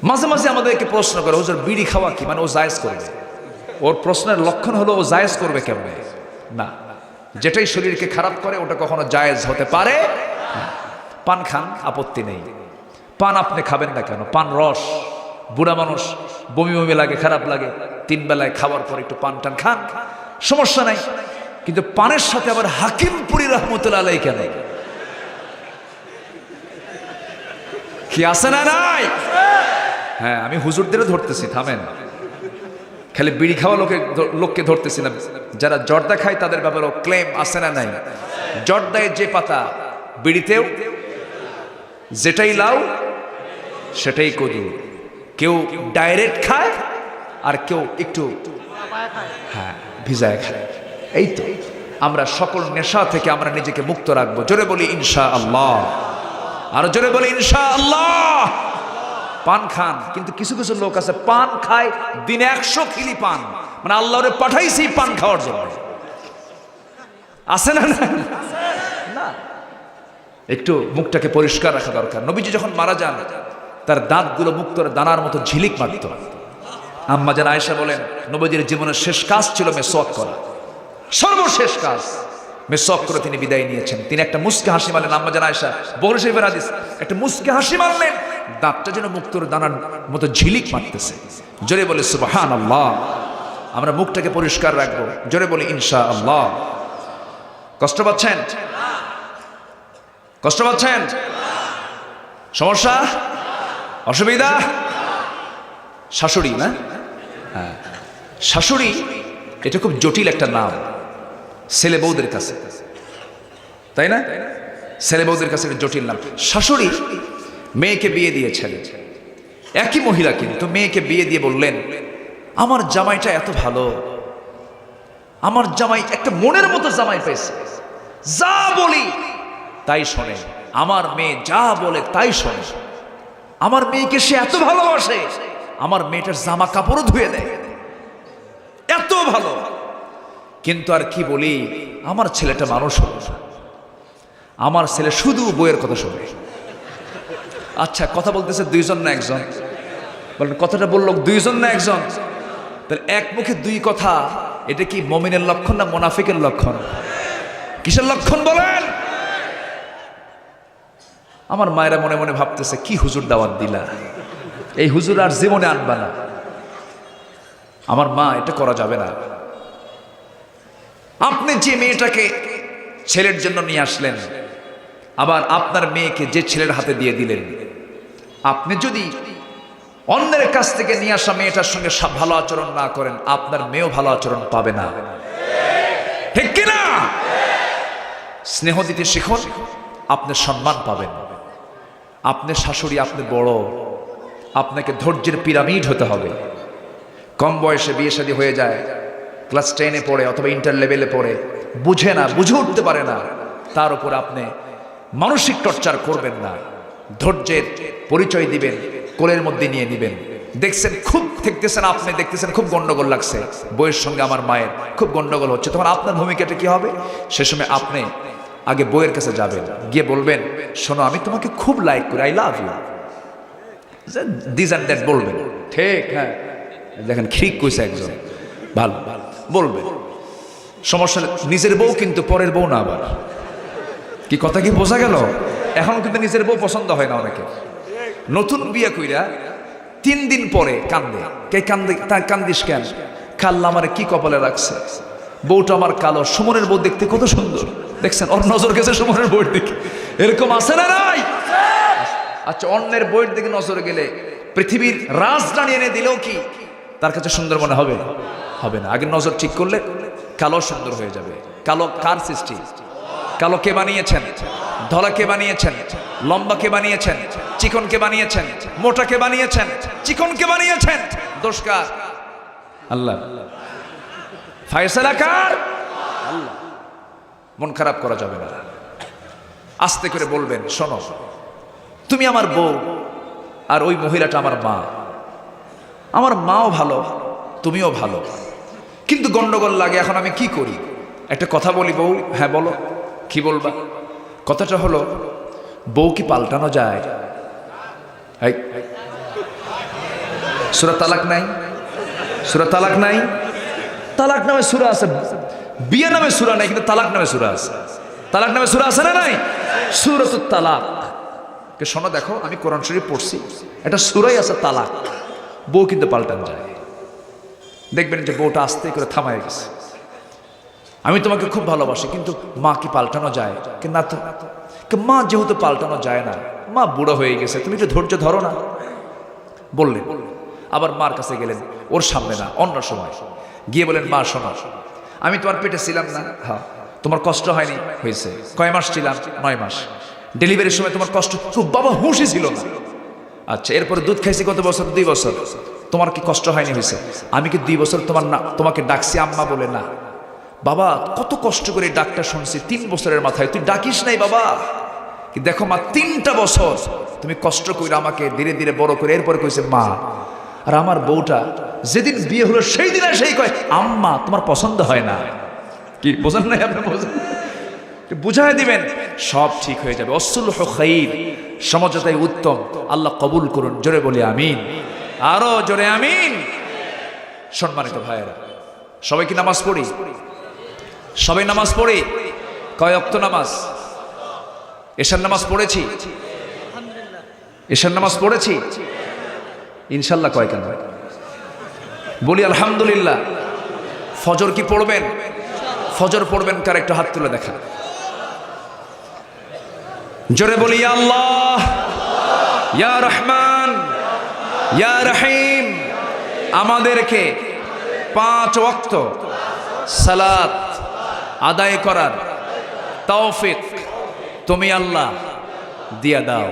মাঝে মাঝে আমাদেরকে প্রশ্ন করে, হুজুর বিড়ি খাওয়া কি মানে ও জায়েজ করবে? ওর প্রশ্নের লক্ষণ হলো ও জায়েজ করবে কেমনে? না, যেটাই শরীরকে খারাপ করে ওটা কখনো জায়েজ হতে পারে না। পান খান, আপত্তি নেই। পান আপনি খাবেন না কেন? পান রস। বুড়া মানুষ, বমি বমি লাগে, খারাপ লাগে, 3 বেলায় খাওয়ার পর একটু পান টান খান, সমস্যা নাই। কিন্তু পানের সাথে আবার হাকিমপুরি রহমতুল্লাহ আলাইহি কেন? কি আছে না নাই? হ্যাঁ, আমি হুজুরদেরও ধরতেছি, থামেন। খালি বিড়ি খাওয়া লোককে ধরতেছি না, যারা জর্দা খায় তাদের ব্যাপারেও ক্লেম আছে না নাই? জর্দায় যে পাতা, বিড়িতেও যেটাই লাউ সেটাই কদু। কেউ ডাইরেক্ট খায় আর কেউ একটু ভিজায় খায়। এই তো আমরা সকল নেশা থেকে আমরা নিজেকে মুক্ত রাখবো। জোরে বলি ইনশাআল্লাহ, আর জোরে বলি ইনশাআল্লাহ। পান খান, কিন্তু কিছু কিছু লোক আছে পান খায় দিনে 100 খিলি পান, মানে আল্লাহরে পাঠাইছি পান খাওয়ার জন্য। আছে না? না, একটু মুখটাকে পরিষ্কার রাখা দরকার। নবীজি যখন মারা যান, তার দাঁতগুলো মুক্তর দানার মতো ঝিলিক মারত। আম্মা জান আয়েশা বলেন, নবীজির জীবনের শেষ কাজ ছিল মেসওয়াক করা, সর্বশেষ কাজ। মেসওয়াক করে তিনি বিদায় নিয়েছেন। তিনি একটা মুস্কে হাসি মারলেন। আম্মা জান আয়েশা, বুখারী শরীফের হাদিস, একটা মুস্কে হাসি মারলেন, দাঁতটা যেন মুক্তর দানার মতো ঝিলিক মারতেছে। জোরে বলে সুবহানাল্লাহ। আমরা মুখটাকে পরিষ্কার রাখবো। জোরে বলি ইনশাআল্লাহ। কষ্ট পাচ্ছেন? কষ্ট পাচ্ছেন? সমস্যা, অসুবিধা? শাশুড়ি না? হ্যাঁ, শাশুড়ি এটা খুব জটিল একটা নাম ছেলে বউদের কাছে, তাই না? ছেলে বউদের কাছে একটা জটিল নাম। শাশুড়ি মেয়েকে বিয়ে দিয়েছেন, একই মহিলা কিন্তু মেয়েকে বিয়ে দিয়ে বললেন, আমার জামাইটা এত ভালো, আমার জামাই একটা মনের মতো জামাই পেয়েছে, যা বলি তাই শোনে, আমার মেয়ে যা বলে তাই শোনে, আমার মেয়েকে সে এত ভালোবাসে, আমার মেয়েটার জামা কাপড়ও ধুয়ে দেয়, এত ভালো। কিন্তু আর কি বলি, আমার ছেলেটা মানুষ হল না, আমার ছেলে শুধু বইয়ের কথা শোনে। আচ্ছা, কথা বলতেছে দুইজন না একজন? বলেন, কথাটা বললো দুইজন না একজন? তাহলে এক মুখে দুই কথা, এটা কি মুমিনের লক্ষণ না মুনাফিকের লক্ষণ? কিসের লক্ষণ বলেন? আমার মায়েরা মনে মনে ভাবতেছে, কি হুজুর দাওয়াত দিলা, এই হুজুর আর জীবনে আনবা না। আমার মা, এটা করা যাবে না। আপনি যে মেয়েটাকে ছেলের জন্য নিয়ে আসলেন, আবার আপনার মেয়েকে যে ছেলের হাতে দিয়ে দিলেন, আপনি যদি অন্যের কাছ থেকে নিয়ে আসা মেয়েটার সঙ্গে ভালো আচরণ না করেন, আপনার মেয়েও ভালো আচরণ পাবে না, ঠিক কিনা? স্নেহ দিতে শিখুন, আপনি সম্মান পাবেন। আপনি শাশুড়ি, আপনি বড়, আপনাকে ধৈর্যের পিরামিড হতে হবে। কম বয়সে বিয়ে শাদী হয়ে যায়, ক্লাস 10-এ পড়ে অথবা ইন্টার লেভেলে পড়ে, বুঝে না, বুঝে উঠতে পারে না, তার উপর আপনি মানসিক টর্চার করবেন না, ধৈর্যের পরিচয় দিবেন, কোলের মধ্যে নিয়ে নিবেন। দেখছেন খুব দেখতেছেন, আপনি দেখতেছেন খুব গন্ডগোল লাগছে, বইয়ের সঙ্গে আমার মায়ের খুব গন্ডগোল হচ্ছে, তখন আপনার ভূমিকাটা কি হবে? সে সময় আপনি আগে বইয়ের কাছে যাবেন, গিয়ে বলবেন, শোনো, আমি তোমাকে খুব লাইক করি, I love you, this and that বলবেন। ঠিক, হ্যাঁ, দেখেন ঠিক কইছে একজন, ভালো বলবেন, সমস্যা নেই। নিজের বউ কিন্তু পরের বউ না। আবার কি কথা কি বোঝা গেল? এখন কিন্তু নিজের বউ পছন্দ হয় না অনেকে। নতুন বিয়ে কইরা 3 দিন পরে কান্দে। কে কান্দে? কান্দিস কেন? কাল্লা আমার কি কপালে রাখছে, বউটা আমার কালো, সুমনের বউ দেখতে কত সুন্দর, দেখছেন ওর নজর গেছে সুমনের বউয়ের দিকে, এরকম আছে না নাই? আচ্ছা, অন্যের বউয়ের দিকে নজর গেলে পৃথিবীর রাজরানী এনে দিলেও কি তার কাছে সুন্দর মনে হবে? হবে না। আগে নজর ঠিক করলে কালো সুন্দর হয়ে যাবে। কালো কার সৃষ্টি? কালো কে বানিয়েছেন? ধলা কে বানিয়েছেন? লম্বা কে বানিয়েছেন? চিকন কে বানিয়েছেন? মোটা কে বানিয়েছেন? চিকন কে বানিয়েছেন? দোষ কার? আল্লাহ। ফায়সালা কার? আল্লাহ। মন খারাপ করা যাবে না, আস্তে করে বলবেন, শোনো, তুমি আমার বউ, আর ওই মহিলাটা আমার মা, আমার মাও ভালো, তুমিও ভালো, কিন্তু গন্ডগোল লাগে, এখন আমি কি করি? একটা কথা বলি বউ। হ্যাঁ বলো, কি বলবা? কথাটা হলো, বউ কি পাল্টানো যায়? সূরা তালাক নাই? সূরা তালাক নাই? তালাক নামে সূরা আছে, বিয়ে নামে সূরা নাই, কিন্তু তালাক নামে সূরা আছে। তালাক নামে সূরা আছে না নাই? সূরাতুত তালাক। কে শোনো, দেখো, আমি কোরআন শরীফ পড়ছি, এটা সূরাই আছে তালাক। বউ কিন্তু পাল্টানো যায়। দেখবেন যে বউটা আস্তে করে থামায় গেছে, আমি তোমাকে খুব ভালোবাসি, কিন্তু মা কি পাল্টানো যায়? না তো, মা যেহেতু পাল্টানো যায় না, মা বুড়ো হয়ে গেছে, তুমি একটু ধৈর্য ধরো না, বললেন। আবার মার কাছে গেলেন, ওর সামনে না, অন্য সময় গিয়ে বলেন, মা শোনো, আমি তোমার পেটে ছিলাম না? হ্যাঁ। তোমার কষ্ট হয়নি? হয়েছে। কয় মাস ছিলাম? 9 মাস। ডেলিভারির সময় তোমার কষ্ট? তো বাবা হুঁশই ছিল না। আচ্ছা, এরপরে দুধ খাইছি কত বছর? 2 বছর। তোমার কি কষ্ট হয়নি? হয়েছে। আমি কি 2 বছর তোমাকে ডাকছি আম্মা বলে? না। বাবা, কত কষ্ট করে ডাকটা শুনছি 3 বছরের মাথায়, তুই ডাকিস নাই বাবা। কি দেখো মা, 3টা বছর তুমি কষ্ট করে আমাকে ধীরে ধীরে বড় করে, এরপরে কইছে মা। আর আমার বউটা যেদিন বিয়ে হলো সেই দিন সেই কয়, আম্মা তোমার পছন্দ হয় না। কি বোঝেন নাই আপনি? বোঝেন, বুঝাই দিবেন, সব ঠিক হয়ে যাবে। অসুলহু খাইর, সমঝোতাই উত্তম। আল্লাহ কবুল করুন, জোরে বলি আমিন, আরো জোরে আমিন। সম্মানিত ভাইয়েরা, সবাই কি নামাজ পড়ি? সবাই নামাজ পড়ি? কয় ওয়াক্ত নামাজ? এশার নামাজ পড়েছি? এশার নামাজ পড়েছি ইনশাল্লাহ। কয় কেন বলি আলহামদুলিল্লাহ। ফজর কি পড়বেন? ফজর পড়বেন কার? একটু হাত তুলে দেখা, জোরে বলি আল্লাহ, ইয়া রহমান, ইয়া রহিম, আমাদেরকে 5 ওয়াক্ত সালাত আদায় করার তৌফিক তুমি আল্লাহ দিয়া দাও।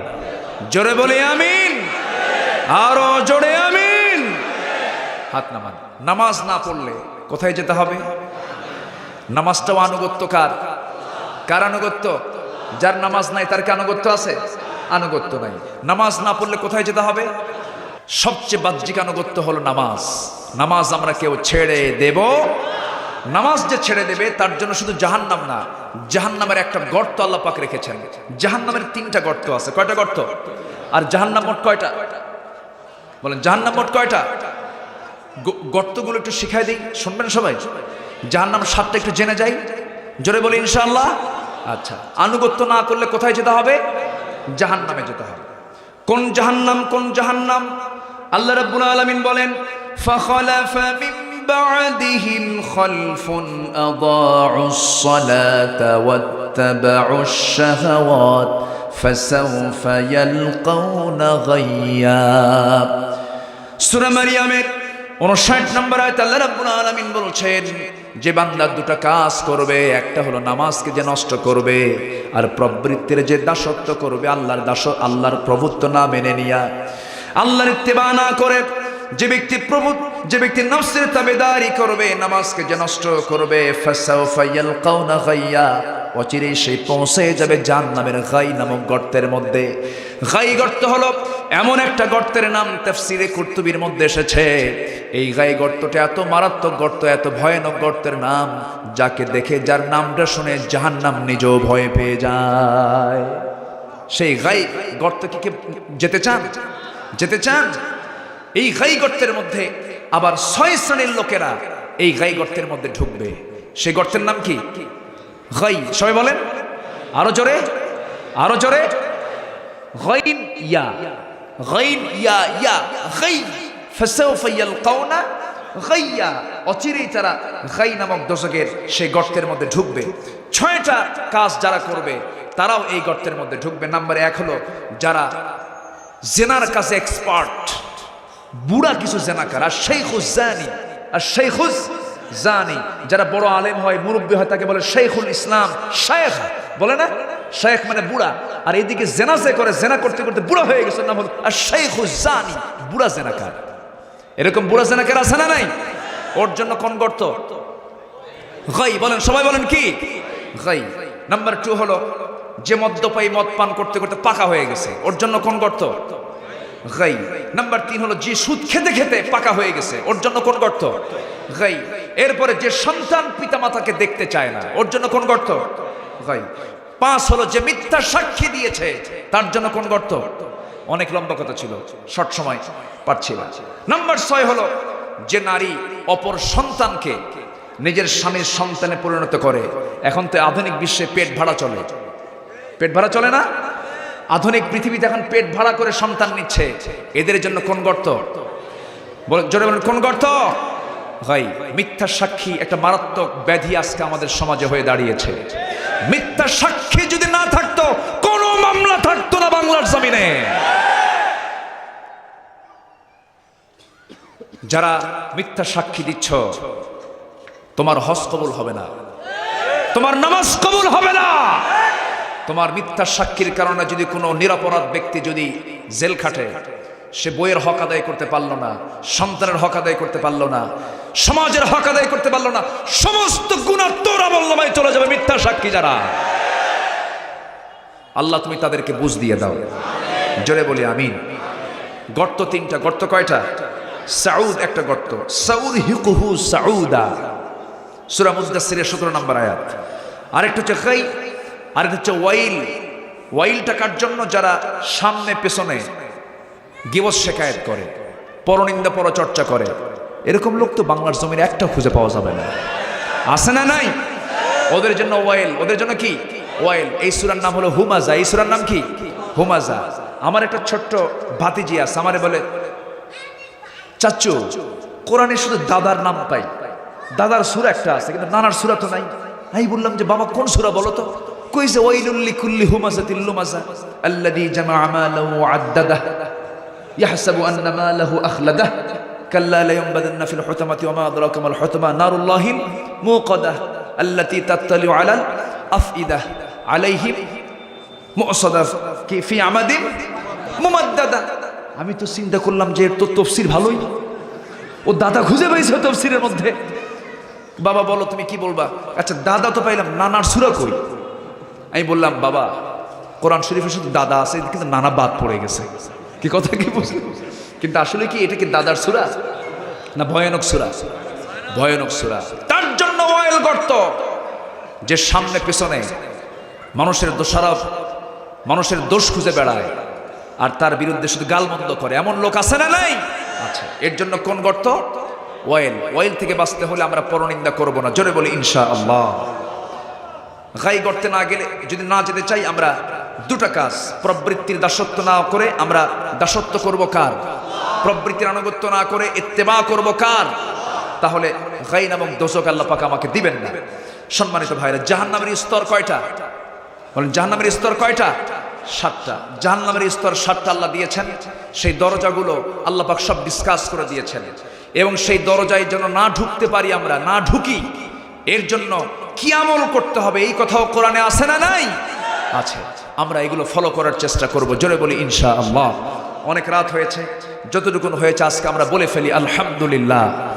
জোরে বলি আমিন, আরো জোরে আমিন। হাত নামান। নামাজ না পড়লে কোথায় যেতে হবে? নামাজটাও আনুগত্য কার? কার আনুগত্য? যার নামাজ নাই তার কি আনুগত্য আছে? আনুগত্য নাই। নামাজ না পড়লে কোথায় যেতে হবে? সবচেয়ে বাহ্যিক আনুগত্য হলো নামাজ। নামাজ আমরা কেউ ছেড়ে দেব? নামাজ যে ছেড়ে দেবে তার জন্য শুধু জাহান্নাম না, জাহান্নামের একটা গর্ত আল্লাহ পাক রেখেছেন। জাহান্নামের 3টা গর্ত আছে। কয়টা গর্ত? আর জাহান্নাম মোট কয়টা? বলেন জাহান্নাম মোট কয়টা? গর্তগুলো একটু শিখাই দিই, শুনবেন সবাই? জাহান্নাম 7টা একটু জেনে যাই, জোরে বলি ইনশাআল্লাহ। আচ্ছা, আনুগত্য না করলে কোথায় যেতে হবে? জাহান্নামে যেতে হবে। কোন জাহান্নাম? কোন জাহান্নাম? আল্লাহ রাব্বুল আলামিন বলেন, ফাখালাফা মিন বা'দিহিম খালফুন আদাউস সালাতা ওয়াত্তাবাউশ শাহাওয়াত ফাসাউফা ইয়ালকাউনা গায়্যা। সূরা মারইয়ামের 59 নম্বর আয়াতে আল্লাহ রাব্বুল আলামিন বলছেন, যে বান্দা 2টা কাজ করবে, একটা হলো নামাজকে যে নষ্ট করবে, আর প্রবৃত্তির যে দাসত্ব করবে, আল্লাহর প্রভুত্ব না মেনে নিয়া, আল্লাহর ইত্তেবা না করে যে ব্যক্তি নফসের তাবেদারি করবে, নামাজকে যে নষ্ট করবে, ফাসাউফা ইয়ালকাউনা গায়্যা, অচিরেই সে পৌঁছে যাবে জাহান্নামের গাই নামক গর্তের মধ্যে। গাই গর্ত হলো এমন একটা গর্তের নাম, তাফসীরে কুরতুবীর মধ্যে এসেছে। এই গাই গর্তটা এত মারাত্মক গর্ত, এত ভয়ানক গর্তের নাম, যাকে দেখে, যার নামটা শুনে জাহান্নাম নিজেও ভয় পেয়ে যায়। সেই গাই গর্ত কি যেতে চান? যেতে চান? এই গাই গর্তের মধ্যে আবার 6 শ্রেণীর লোকেরা এই গাই গর্তের মধ্যে ঢুকবে। সেই গর্তের নাম কি? গাই। সবাই বলেন আরো জোরে, আরো জোরে। গাইন ইয়া, গাইন ইয়া, ইয়া গাই, ফাসাউফা ইয়ালকাউনা গায়্যা। অচিরেই তারা গাই নামক দোজখের সেই গর্তের মধ্যে ঢুকবে। 6টা কাজ যারা করবে তারাও এই গর্তের মধ্যে ঢুকবে। নাম্বার 1 হলো যারা জেনার কাছে এক্সপার্ট, বুড়া কিছু জেনাকার, আর শাইখুজ জানি, আর শাইখুজ জানি। যারা বড় আলেম হয়, মুরব্বী হয়, তাকে বলে শাইখুল ইসলাম, শায়েখ বলে না? শায়েখ মানে বুড়া। আর এদিকে জেনা যে করে, জেনা করতে করতে বুড়া হয়ে গেছে, নাম হলো আর শাইখুজ জানি, বুড়া জেনাকার। এরকম বুড়া জেনাকার আছে না নাই? ওর জন্য কোন গর্ত? গাই। বলেন সবাই, বলেন কি? গাই। নাম্বার 2 হলো যে মদ্যপায়ী, মদ পান করতে করতে পাকা হয়ে গেছে, ওর জন্য কোন গর্ত? গাই। নাম্বার 3 হলো যে সুদ খেতে খেতে পাকা হয়ে গেছে, ওর জন্য কোন গর্ত? গাই। এরপরে যে সন্তান পিতামাতাকে দেখতে চায় না, ওর জন্য কোন গর্ত? গাই। 5 হলো যে মিথ্যা সাক্ষী দিয়েছে, তার জন্য কোন গর্ত? অনেক লম্বা কথা ছিল, শর্ট সময় পারছি না। নাম্বার 6 হলো যে নারী অপর সন্তানকে নিজের স্বামীর সন্তানে পরিণত করে। এখন তো আধুনিক বিশ্বে পেট ভাড়া চলে, পেট ভাড়া চলে না? আধুনিক পৃথিবীতে এখন পেট ভাড়া করে সন্তান নিচ্ছে। এদের জন্য কোন গর্ত? জোরে বলেন কোন গর্ত? ভাই, মিথ্যা সাক্ষী একটা মারাত্মক ব্যাধি আজকে আমাদের সমাজে হয়ে দাঁড়িয়েছে। মিথ্যা সাক্ষী যদি না থাকতো, কোনো মামলা থাকতো না বাংলার জমিনে। যারা মিথ্যা সাক্ষী দিচ্ছ, তোমার হজ কবুল হবে না, তোমার নামাজ কবুল হবে না। তোমার মিথ্যা সাক্ষীর কারণে যদি কোনো নিরপরাধ ব্যক্তি যদি জেল খাটে, সে বইয়ের হক আদায় করতে পারলো না, সন্তানের হক আদায় করতে পারলো না, সমাজের হক আদায় করতে পারলো না, সমস্ত গুনাহ তোর আমলনামায় চলে যাবে। মিথ্যা সাক্ষী যারা, আল্লাহ তুমি তাদেরকে বুঝ দিয়ে দাও। জোরে বলি আমিন। গর্ত 3টা। গর্ত কয়টা? সাউদ একটা গর্ত, সাউদ হিকুহু সাউদা, সূরা মুদাসসিরের 17 নম্বর আয়াত। আরেকটা হচ্ছে গাই, আরেকটা হচ্ছে ওয়াইল। ওয়াইলটা কার জন্য? যারা সামনে পেছনে গীবত শেখায়েত করে, পরনিন্দা পরচর্চা করে। এরকম লোক তো বাংলার জমিনে একটা খুঁজে পাওয়া যাবে না, আছে না নাই? ওদের জন্য ওয়াইল। ওদের জন্য কি? ওয়াইল। এই সূরার নাম হলো হুমাজা। এই সূরার নাম কি? হুমাজা। আমার একটা ছোট্ট ভাতিজি আছে, আমারে বলে, চাচু কোরআনে শুধু দাদার নাম পাই, দাদার সূরা একটা আছে কিন্তু নানার সূরা তো নাই। আমি বললাম যে বাবা কোন সূরা বলো তো? কইছে ওয়াইলুল লিকুল্লি হুমাজাতিল লুমাজা আল্লাযী জামাআ মালাহু ওয়া আদ্দাদাহ ইয়াহসাবু আন্না মালাহু আখলাদাহ কাল্লা লা ইয়ানবাদান্না ফিল হুতামাতি ওয়া মা আদরাকা মাল হুতামা নারুল্লাহিল মুকাদ্দাহ আল্লাতী তাত্তালিউ আলাল আফইদা আলাইহিম মুসাদা কি ফি আমাদিন মুমাদ্দাদা। আমি তো চিন্তা করলাম যে এর তো তাফসীর ভালোই, ও দাদা খুঁজে পাইছে তাফসীরের মধ্যে। বাবা বলো তুমি কি বলবা? আচ্ছা দাদা তো পাইলাম, নানার সূরা কই? আমি বললাম বাবা কোরআন শরীফে শুধু দাদা আছে কিন্তু নানা বাদ পড়ে গেছে। কি কথা কি বুঝলেন? কিন্তু আসলে কি এটা কি দাদার সূরা না ভয়ানক সূরা? ভয়ানক সূরা। তার জন্য ওয়াইল গর্ত, যে সামনে পেছনে মানুষের দোষারোপ, মানুষের দোষ খুঁজে বেড়ায় আর তার বিরুদ্ধে শুধু গালমন্দ করে, এমন লোক আছে না নাই? আচ্ছা, এর জন্য কোন গর্ত? ওয়াইল। ওয়াইল থেকে বাঁচতে হলে আমরা পরনিন্দা করব না, জোরে বলি ইনশাআল্লাহ। গাই গর্তে না গেলে, যদি না যেতে চাই, আমরা দুটা কাজ, প্রবৃত্তির দাসত্ব না করে আমরা দাসত্ব করব কার? প্রবৃত্তির আনুগত্য না করে ইত্তেবা করব কার? তাহলে গাই নামক দোজক আল্লাহ পাক আমাকে দিবেন না। সম্মানিত ভাইরা, জাহান্নামের স্তর কয়টা? বলেন জাহান্নামের স্তর কয়টা? 7টা। জাহান্নামের স্তর 7টা আল্লাহ দিয়েছেন। সেই দরজাগুলো আল্লাহ পাক সব ডিসকাস করে দিয়েছেন, এবং সেই দরজায় যেন না ঢুকতে পারি, আমরা না ঢুকি, এর জন্য কি আমল করতে হবে এই কথাও কোরআনে আছে না নাই? আছে। আমরা এগুলো ফলো করার চেষ্টা করব, জোরে বলি ইনশাআল্লাহ। অনেক রাত হয়েছে, যতটুকু হয়েছে আজকে আমরা বলে ফেলি আলহামদুলিল্লাহ।